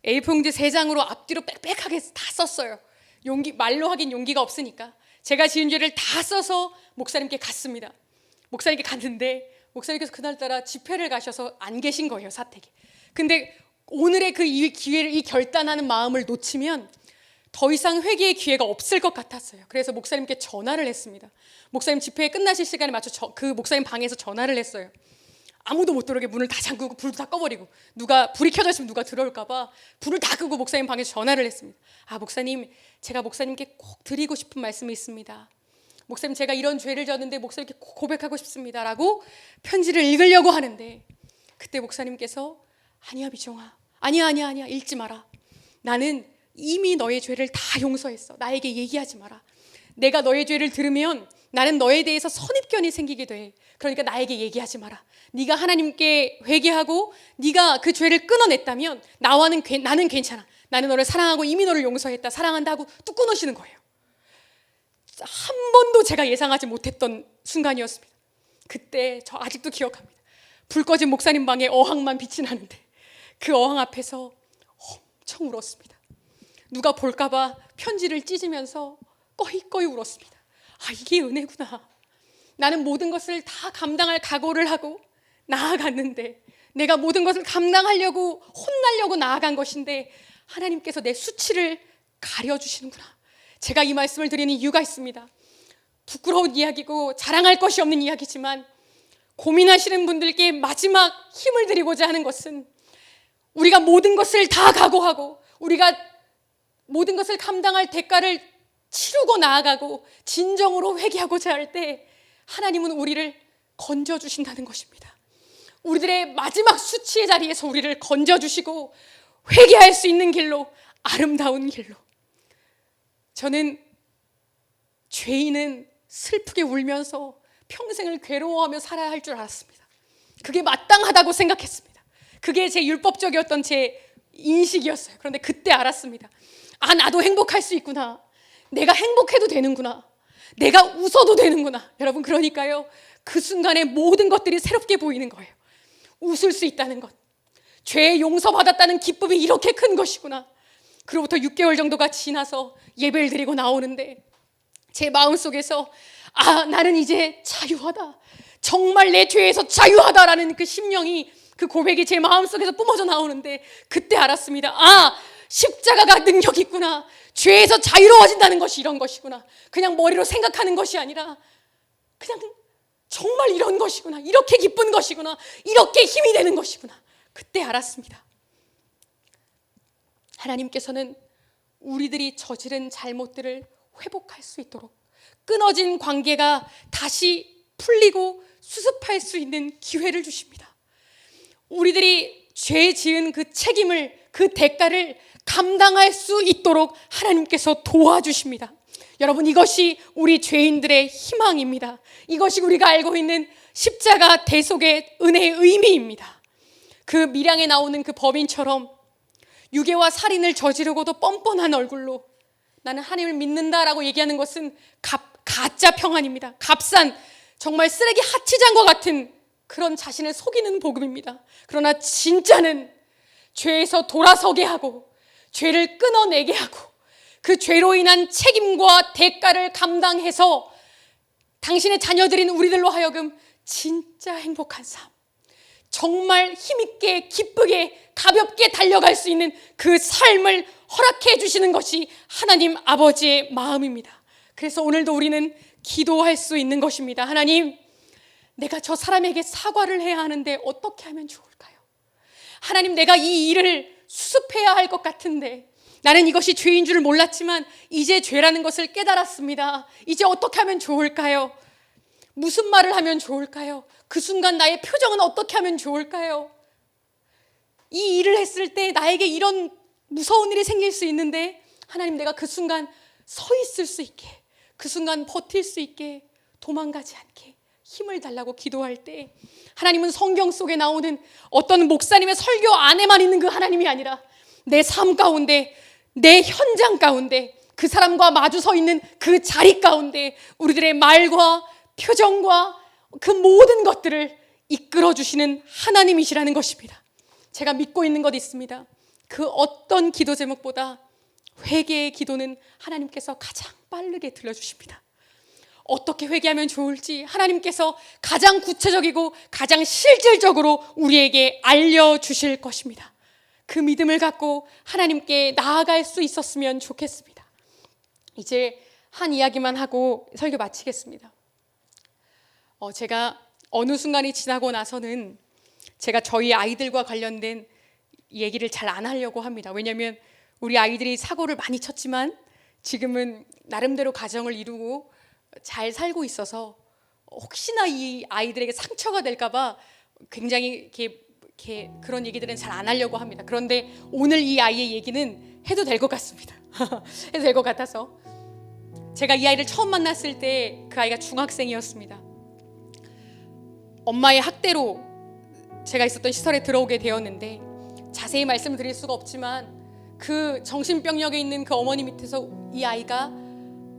A4용지 3장으로 앞뒤로 빽빽하게 다 썼어요. 말로 하긴 용기가 없으니까 제가 지은 죄를 다 써서 목사님께 갔습니다. 목사님께 갔는데 목사님께서 그날따라 집회를 가셔서 안 계신 거예요, 사택에. 근데 오늘의 그 기회를, 이 결단하는 마음을 놓치면 더 이상 회개의 기회가 없을 것 같았어요. 그래서 목사님께 전화를 했습니다. 목사님 집회 끝나실 시간에 맞춰 그 목사님 방에서 전화를 했어요. 아무도 못 들어오게 문을 다 잠그고 불도 다 꺼버리고, 불이 켜져 있으면 누가 들어올까 봐 불을 다 끄고 목사님 방에서 전화를 했습니다. 목사님, 제가 목사님께 꼭 드리고 싶은 말씀이 있습니다. 목사님, 제가 이런 죄를 졌는데 목사님께 꼭 고백하고 싶습니다 라고 편지를 읽으려고 하는데, 그때 목사님께서 아니야 미정아, 아니야 읽지 마라. 나는 이미 너의 죄를 다 용서했어. 나에게 얘기하지 마라. 내가 너의 죄를 들으면 나는 너에 대해서 선입견이 생기게 돼. 그러니까 나에게 얘기하지 마라. 네가 하나님께 회개하고 네가 그 죄를 끊어냈다면 나는 괜찮아. 나는 너를 사랑하고 이미 너를 용서했다, 사랑한다 하고 뚝 끊으시는 거예요. 한 번도 제가 예상하지 못했던 순간이었습니다. 그때 저 아직도 기억합니다. 불 꺼진 목사님 방에 어항만 빛이 나는데 그 어항 앞에서 엄청 울었습니다. 누가 볼까 봐 편지를 찢으면서 꺼이꺼이 울었습니다. 이게 은혜구나. 나는 모든 것을 다 감당할 각오를 하고 나아갔는데, 내가 모든 것을 감당하려고 혼나려고 나아간 것인데 하나님께서 내 수치를 가려주시는구나. 제가 이 말씀을 드리는 이유가 있습니다. 부끄러운 이야기고 자랑할 것이 없는 이야기지만 고민하시는 분들께 마지막 힘을 드리고자 하는 것은, 우리가 모든 것을 다 각오하고 우리가 모든 것을 감당할 대가를 치르고 나아가고 진정으로 회개하고자 할 때 하나님은 우리를 건져주신다는 것입니다. 우리들의 마지막 수치의 자리에서 우리를 건져주시고 회개할 수 있는 길로, 아름다운 길로. 저는 죄인은 슬프게 울면서 평생을 괴로워하며 살아야 할 줄 알았습니다. 그게 마땅하다고 생각했습니다. 그게 제 율법적이었던 제 인식이었어요. 그런데 그때 알았습니다. 나도 행복할 수 있구나. 내가 행복해도 되는구나. 내가 웃어도 되는구나. 여러분, 그러니까요, 그 순간에 모든 것들이 새롭게 보이는 거예요. 웃을 수 있다는 것, 죄 용서받았다는 기쁨이 이렇게 큰 것이구나. 그로부터 6개월 정도가 지나서 예배를 드리고 나오는데 제 마음속에서 나는 이제 자유하다, 정말 내 죄에서 자유하다라는 그 심령이, 그 고백이 제 마음속에서 뿜어져 나오는데 그때 알았습니다. 십자가가 능력이 있구나. 죄에서 자유로워진다는 것이 이런 것이구나. 그냥 머리로 생각하는 것이 아니라 그냥 정말 이런 것이구나. 이렇게 기쁜 것이구나. 이렇게 힘이 되는 것이구나. 그때 알았습니다. 하나님께서는 우리들이 저지른 잘못들을 회복할 수 있도록, 끊어진 관계가 다시 풀리고 수습할 수 있는 기회를 주십니다. 우리들이 죄 지은 그 책임을, 그 대가를 감당할 수 있도록 하나님께서 도와주십니다. 여러분, 이것이 우리 죄인들의 희망입니다. 이것이 우리가 알고 있는 십자가 대속의 은혜의 의미입니다. 그 밀양에 나오는 그 범인처럼 유괴와 살인을 저지르고도 뻔뻔한 얼굴로 나는 하나님을 믿는다라고 얘기하는 것은 가짜 평안입니다. 값싼, 정말 쓰레기 하치장과 같은 그런 자신을 속이는 복음입니다. 그러나 진짜는 죄에서 돌아서게 하고 죄를 끊어내게 하고 그 죄로 인한 책임과 대가를 감당해서 당신의 자녀들인 우리들로 하여금 진짜 행복한 삶, 정말 힘있게 기쁘게 가볍게 달려갈 수 있는 그 삶을 허락해 주시는 것이 하나님 아버지의 마음입니다. 그래서 오늘도 우리는 기도할 수 있는 것입니다. 하나님, 내가 저 사람에게 사과를 해야 하는데 어떻게 하면 좋을까요? 하나님, 내가 이 일을 수습해야 할 것 같은데 나는 이것이 죄인 줄을 몰랐지만 이제 죄라는 것을 깨달았습니다. 이제 어떻게 하면 좋을까요? 무슨 말을 하면 좋을까요? 그 순간 나의 표정은 어떻게 하면 좋을까요? 이 일을 했을 때 나에게 이런 무서운 일이 생길 수 있는데 하나님, 내가 그 순간 서 있을 수 있게, 그 순간 버틸 수 있게, 도망가지 않게 힘을 달라고 기도할 때 하나님은 성경 속에 나오는 어떤 목사님의 설교 안에만 있는 그 하나님이 아니라 내 삶 가운데, 내 현장 가운데, 그 사람과 마주 서 있는 그 자리 가운데 우리들의 말과 표정과 그 모든 것들을 이끌어 주시는 하나님이시라는 것입니다. 제가 믿고 있는 것 있습니다. 그 어떤 기도 제목보다 회개의 기도는 하나님께서 가장 빠르게 들려주십니다. 어떻게 회개하면 좋을지 하나님께서 가장 구체적이고 가장 실질적으로 우리에게 알려주실 것입니다. 그 믿음을 갖고 하나님께 나아갈 수 있었으면 좋겠습니다. 이제 한 이야기만 하고 설교 마치겠습니다. 제가 어느 순간이 지나고 나서는 제가 저희 아이들과 관련된 얘기를 잘 안 하려고 합니다. 왜냐하면 우리 아이들이 사고를 많이 쳤지만 지금은 나름대로 가정을 이루고 잘 살고 있어서 혹시나 이 아이들에게 상처가 될까 봐 굉장히 이렇게 그런 얘기들은 잘 안 하려고 합니다. 그런데 오늘 이 아이의 얘기는 해도 될 것 같습니다. 해도 될 것 같아서. 제가 이 아이를 처음 만났을 때 그 아이가 중학생이었습니다. 엄마의 학대로 제가 있었던 시설에 들어오게 되었는데 자세히 말씀을 드릴 수가 없지만 그 정신병력에 있는 그 어머니 밑에서 이 아이가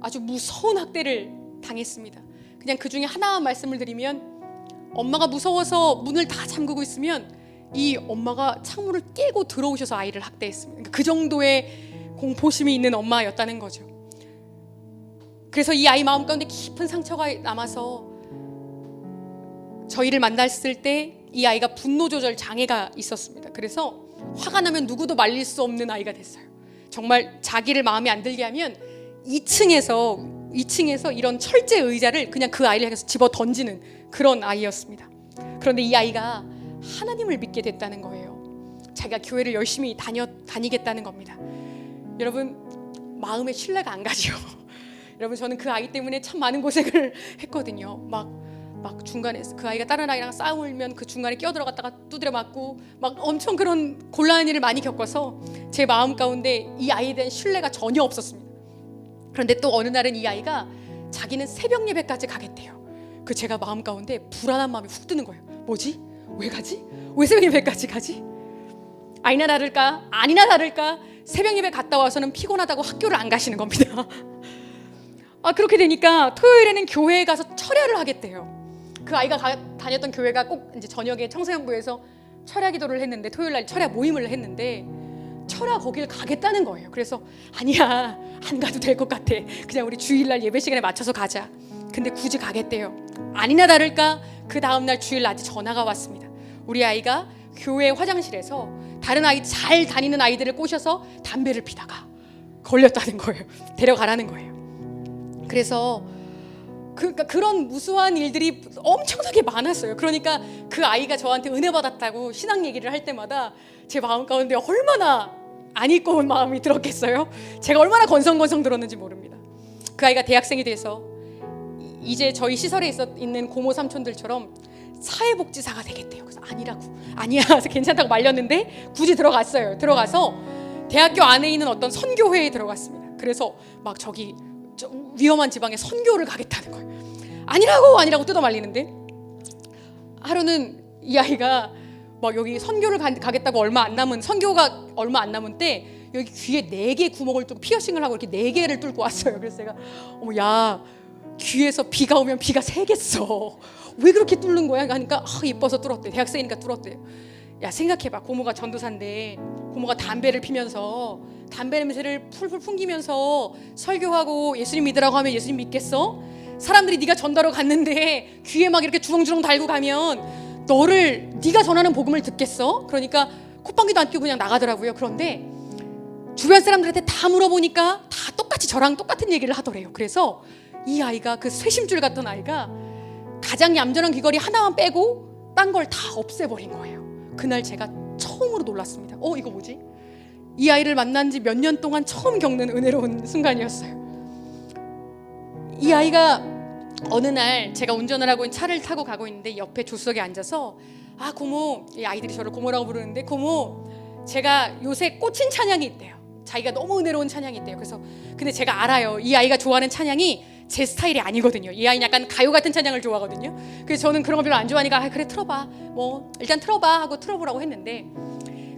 아주 무서운 학대를 당했습니다. 그냥 그 중에 하나 말씀을 드리면, 엄마가 무서워서 문을 다 잠그고 있으면 이 엄마가 창문을 깨고 들어오셔서 아이를 학대했습니다. 그 정도의 공포심이 있는 엄마였다는 거죠. 그래서 이 아이 마음 가운데 깊은 상처가 남아서 저희를 만났을 때 이 아이가 분노 조절 장애가 있었습니다. 그래서 화가 나면 누구도 말릴 수 없는 아이가 됐어요. 정말 자기를 마음에 안 들게 하면 2층에서 이런 철제 의자를 그냥 그 아이를 향해서 집어 던지는 그런 아이였습니다. 그런데 이 아이가 하나님을 믿게 됐다는 거예요. 자기가 교회를 열심히 다니겠다는 겁니다. 여러분, 마음에 신뢰가 안 가죠. 여러분, 저는 그 아이 때문에 참 많은 고생을 했거든요. 막 중간에 그 아이가 다른 아이랑 싸우면 그 중간에 끼어들어갔다가 두드려 맞고 막 엄청 그런 곤란한 일을 많이 겪어서 제 마음 가운데 이 아이에 대한 신뢰가 전혀 없었습니다. 그런데 또 어느 날은 이 아이가 자기는 새벽 예배까지 가겠대요. 그 제가 마음 가운데 불안한 마음이 훅 드는 거예요. 뭐지? 왜 가지? 왜 새벽 예배까지 가지? 아니나 다를까 새벽 예배 갔다 와서는 피곤하다고 학교를 안 가시는 겁니다. 그렇게 되니까 토요일에는 교회에 가서 철야를 하겠대요. 그 아이가 다녔던 교회가 꼭 이제 저녁에 청소년부에서 철야 기도를 했는데, 토요일 날 철야 모임을 했는데 철야 거길 가겠다는 거예요. 그래서 아니야, 안 가도 될 것 같아, 그냥 우리 주일날 예배 시간에 맞춰서 가자. 근데 굳이 가겠대요. 아니나 다를까 그 다음날 주일 낮에 전화가 왔습니다. 우리 아이가 교회 화장실에서 다른 아이, 잘 다니는 아이들을 꼬셔서 담배를 피다가 걸렸다는 거예요. 데려가라는 거예요. 그래서 그런 무수한 일들이 엄청나게 많았어요. 그러니까 그 아이가 저한테 은혜 받았다고 신앙 얘기를 할 때마다 제 마음 가운데 얼마나 안 이꺼운 마음이 들었겠어요. 제가 얼마나 건성건성 들었는지 모릅니다. 그 아이가 대학생이 돼서 이제 저희 시설에 있는 고모 삼촌들처럼 사회복지사가 되겠대요. 그래서 아니야 그래서 괜찮다고 말렸는데 굳이 들어갔어요. 들어가서 대학교 안에 있는 어떤 선교회에 들어갔습니다. 그래서 막 저기 위험한 지방에 선교를 가겠다는 거예요. 아니라고 뜯어 말리는데, 하루는 이 아이가 막 여기 선교를 가겠다고 선교가 얼마 안 남은 때 여기 귀에 4개 구멍을 뚫고 피어싱을 하고 이렇게 4개를 뚫고 왔어요. 그래서 제가 야, 귀에서 비가 오면 비가 새겠어, 왜 그렇게 뚫는 거야? 하니까 이뻐서 뚫었대. 대학생이니까 뚫었대요. 야, 생각해봐. 고모가 전도사인데 고모가 담배를 피면서 담배 냄새를 풀풀 풍기면서 설교하고 예수님 믿으라고 하면 예수님 믿겠어? 사람들이 네가 전도하러 갔는데 귀에 막 이렇게 주렁주렁 달고 가면 네가 전하는 복음을 듣겠어? 그러니까 콧방귀도 안 끼고 그냥 나가더라고요. 그런데 주변 사람들한테 다 물어보니까 다 똑같이 저랑 똑같은 얘기를 하더래요. 그래서 이 아이가, 그 쇄심줄 같던 아이가 가장 얌전한 귀걸이 하나만 빼고 딴 걸 다 없애버린 거예요. 그날 제가 처음으로 놀랐습니다. 이거 뭐지? 이 아이를 만난 지 몇 년 동안 처음 겪는 은혜로운 순간이었어요. 이 아이가 어느 날 제가 운전을 하고 차를 타고 가고 있는데 옆에 조수석에 앉아서 고모, 이 아이들이 저를 고모라고 부르는데, 고모, 제가 요새 꽂힌 찬양이 있대요. 자기가 너무 은혜로운 찬양이 있대요. 그래서 근데 제가 알아요. 이 아이가 좋아하는 찬양이 제 스타일이 아니거든요. 이 아이는 약간 가요 같은 찬양을 좋아하거든요. 그래서 저는 그런 거 별로 안 좋아하니까 그래 틀어봐, 일단 틀어봐 하고 틀어보라고 했는데,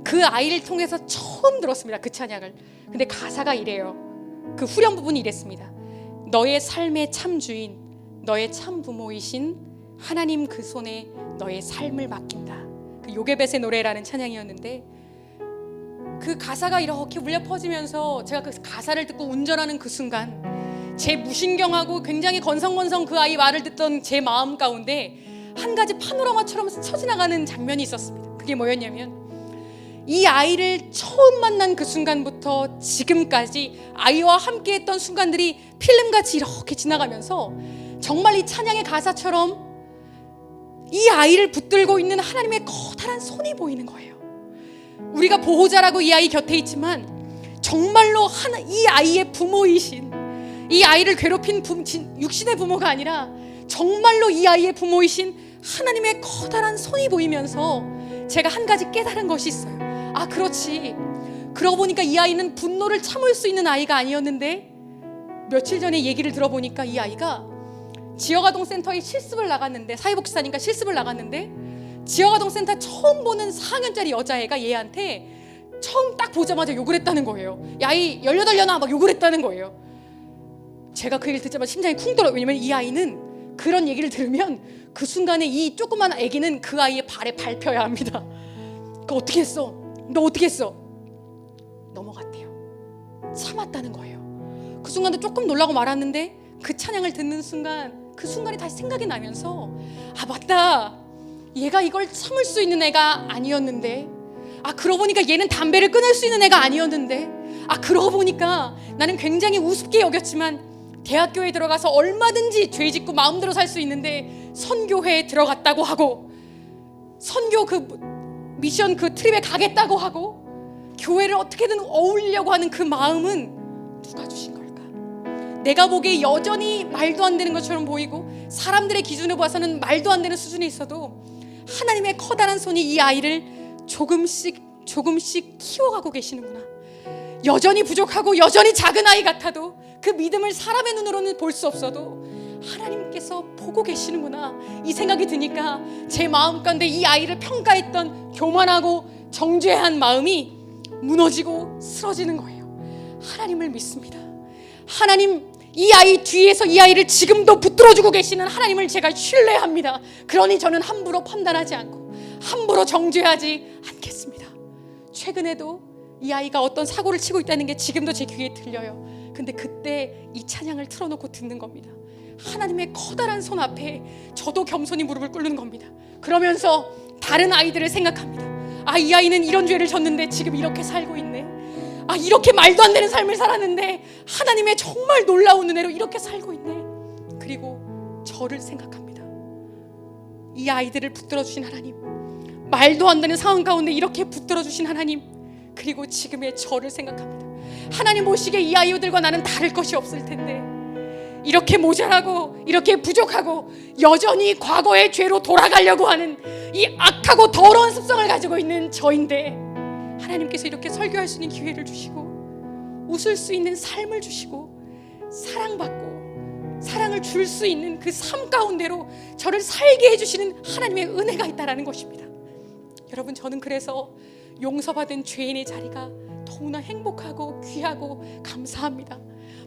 그 아이를 통해서 처음 들었습니다. 그 찬양을. 근데 가사가 이래요. 그 후렴 부분이 이랬습니다. 너의 삶의 참 주인, 너의 참 부모이신 하나님 그 손에 너의 삶을 맡긴다. 그 요게벳의 노래라는 찬양이었는데, 그 가사가 이렇게 울려 퍼지면서 제가 그 가사를 듣고 운전하는 그 순간 제 무신경하고 굉장히 건성건성 그 아이 말을 듣던 제 마음 가운데 한 가지 파노라마처럼 스쳐 지나가는 장면이 있었습니다. 그게 뭐였냐면, 이 아이를 처음 만난 그 순간부터 지금까지 아이와 함께했던 순간들이 필름같이 이렇게 지나가면서 정말 이 찬양의 가사처럼 이 아이를 붙들고 있는 하나님의 커다란 손이 보이는 거예요. 우리가 보호자라고 이 아이 곁에 있지만 정말로 이 아이의 부모이신, 이 아이를 괴롭힌 육신의 부모가 아니라 정말로 이 아이의 부모이신 하나님의 커다란 손이 보이면서 제가 한 가지 깨달은 것이 있어요. 그렇지, 그러고 보니까 이 아이는 분노를 참을 수 있는 아이가 아니었는데, 며칠 전에 얘기를 들어보니까 이 아이가 지역아동센터에 실습을 나갔는데, 사회복지사니까 실습을 나갔는데, 지역아동센터 처음 보는 4학년짜리 여자애가 얘한테 처음 딱 보자마자 욕을 했다는 거예요. 야, 이 18년아 막 욕을 했다는 거예요. 제가 그 얘기를 듣자마자 심장이 쿵 떨어요. 왜냐면 이 아이는 그런 얘기를 들으면 그 순간에 이 조그만 아기는 그 아이의 발에 밟혀야 합니다. 너 어떻게 했어? 넘어갔대요. 참았다는 거예요. 그 순간도 조금 놀라고 말았는데, 그 찬양을 듣는 순간 그 순간이 다시 생각이 나면서 맞다, 얘가 이걸 참을 수 있는 애가 아니었는데, 그러고 보니까 얘는 담배를 끊을 수 있는 애가 아니었는데, 그러고 보니까 나는 굉장히 우습게 여겼지만 대학교에 들어가서 얼마든지 죄 짓고 마음대로 살 수 있는데 선교회에 들어갔다고 하고, 선교 그 미션 그 트립에 가겠다고 하고, 교회를 어떻게든 어울리려고 하는 그 마음은 누가 주신 걸까? 내가 보기에 여전히 말도 안 되는 것처럼 보이고 사람들의 기준으로 봐서는 말도 안 되는 수준에 있어도 하나님의 커다란 손이 이 아이를 조금씩 키워가고 계시는구나. 여전히 부족하고 여전히 작은 아이 같아도 그 믿음을 사람의 눈으로는 볼 수 없어도 하나님께서 보고 계시는구나, 이 생각이 드니까 제 마음 가운데 이 아이를 평가했던 교만하고 정죄한 마음이 무너지고 쓰러지는 거예요. 하나님을 믿습니다. 하나님, 이 아이 뒤에서 이 아이를 지금도 붙들어주고 계시는 하나님을 제가 신뢰합니다. 그러니 저는 함부로 판단하지 않고 함부로 정죄하지 않겠습니다. 최근에도 이 아이가 어떤 사고를 치고 있다는 게 지금도 제 귀에 들려요. 근데 그때 이 찬양을 틀어놓고 듣는 겁니다. 하나님의 커다란 손 앞에 저도 겸손히 무릎을 꿇는 겁니다. 그러면서 다른 아이들을 생각합니다. 아, 이 아이는 이런 죄를 졌는데 지금 이렇게 살고 있네. 아, 이렇게 말도 안 되는 삶을 살았는데 하나님의 정말 놀라운 은혜로 이렇게 살고 있네. 그리고 저를 생각합니다. 이 아이들을 붙들어 주신 하나님, 말도 안 되는 상황 가운데 이렇게 붙들어 주신 하나님, 그리고 지금의 저를 생각합니다. 하나님 보시기에 이 아이들과 나는 다를 것이 없을 텐데 이렇게 모자라고 이렇게 부족하고 여전히 과거의 죄로 돌아가려고 하는 이 악하고 더러운 습성을 가지고 있는 저인데 하나님께서 이렇게 설교할 수 있는 기회를 주시고 웃을 수 있는 삶을 주시고 사랑받고 사랑을 줄 수 있는 그 삶 가운데로 저를 살게 해주시는 하나님의 은혜가 있다는 것입니다. 여러분, 저는 그래서 용서받은 죄인의 자리가 너무나 행복하고 귀하고 감사합니다.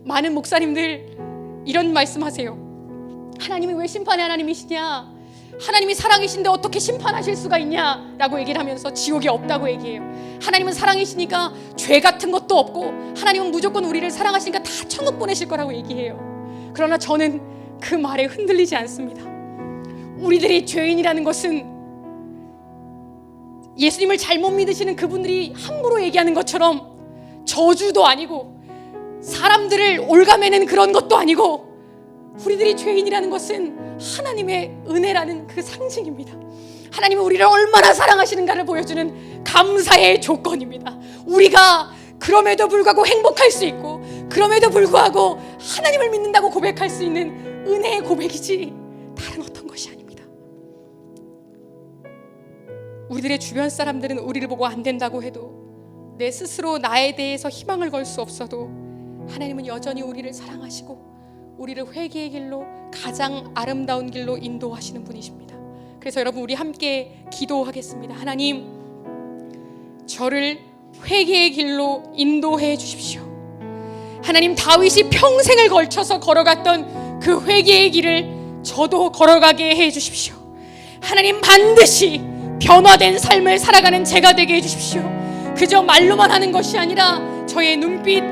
많은 목사님들 이런 말씀하세요. 하나님이 왜 심판의 하나님이시냐, 하나님이 사랑이신데 어떻게 심판하실 수가 있냐 라고 얘기를 하면서 지옥이 없다고 얘기해요. 하나님은 사랑이시니까 죄 같은 것도 없고 하나님은 무조건 우리를 사랑하시니까 다 천국 보내실 거라고 얘기해요. 그러나 저는 그 말에 흔들리지 않습니다. 우리들이 죄인이라는 것은 예수님을 잘못 믿으시는 그분들이 함부로 얘기하는 것처럼 저주도 아니고 사람들을 올가매는 그런 것도 아니고 우리들이 죄인이라는 것은 하나님의 은혜라는 그 상징입니다. 하나님이 우리를 얼마나 사랑하시는가를 보여주는 감사의 조건입니다. 우리가 그럼에도 불구하고 행복할 수 있고 그럼에도 불구하고 하나님을 믿는다고 고백할 수 있는 은혜의 고백이지 다른 어떤 것이 아닙니다. 우리들의 주변 사람들은 우리를 보고 안 된다고 해도 내 스스로 나에 대해서 희망을 걸 수 없어도 하나님은 여전히 우리를 사랑하시고 우리를 회개의 길로 가장 아름다운 길로 인도하시는 분이십니다. 그래서 여러분, 우리 함께 기도하겠습니다. 하나님, 저를 회개의 길로 인도해 주십시오. 하나님, 다윗이 평생을 걸쳐서 걸어갔던 그 회개의 길을 저도 걸어가게 해 주십시오. 하나님, 반드시 변화된 삶을 살아가는 제가 되게 해 주십시오. 그저 말로만 하는 것이 아니라 저의 눈빛,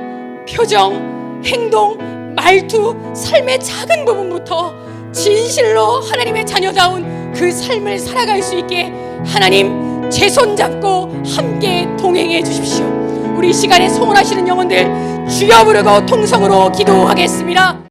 표정, 행동, 말투, 삶의 작은 부분부터 진실로 하나님의 자녀다운 그 삶을 살아갈 수 있게 하나님 제 손 잡고 함께 동행해 주십시오. 우리 이 시간에 소원하시는 영혼들 주여 부르고 통성으로 기도하겠습니다.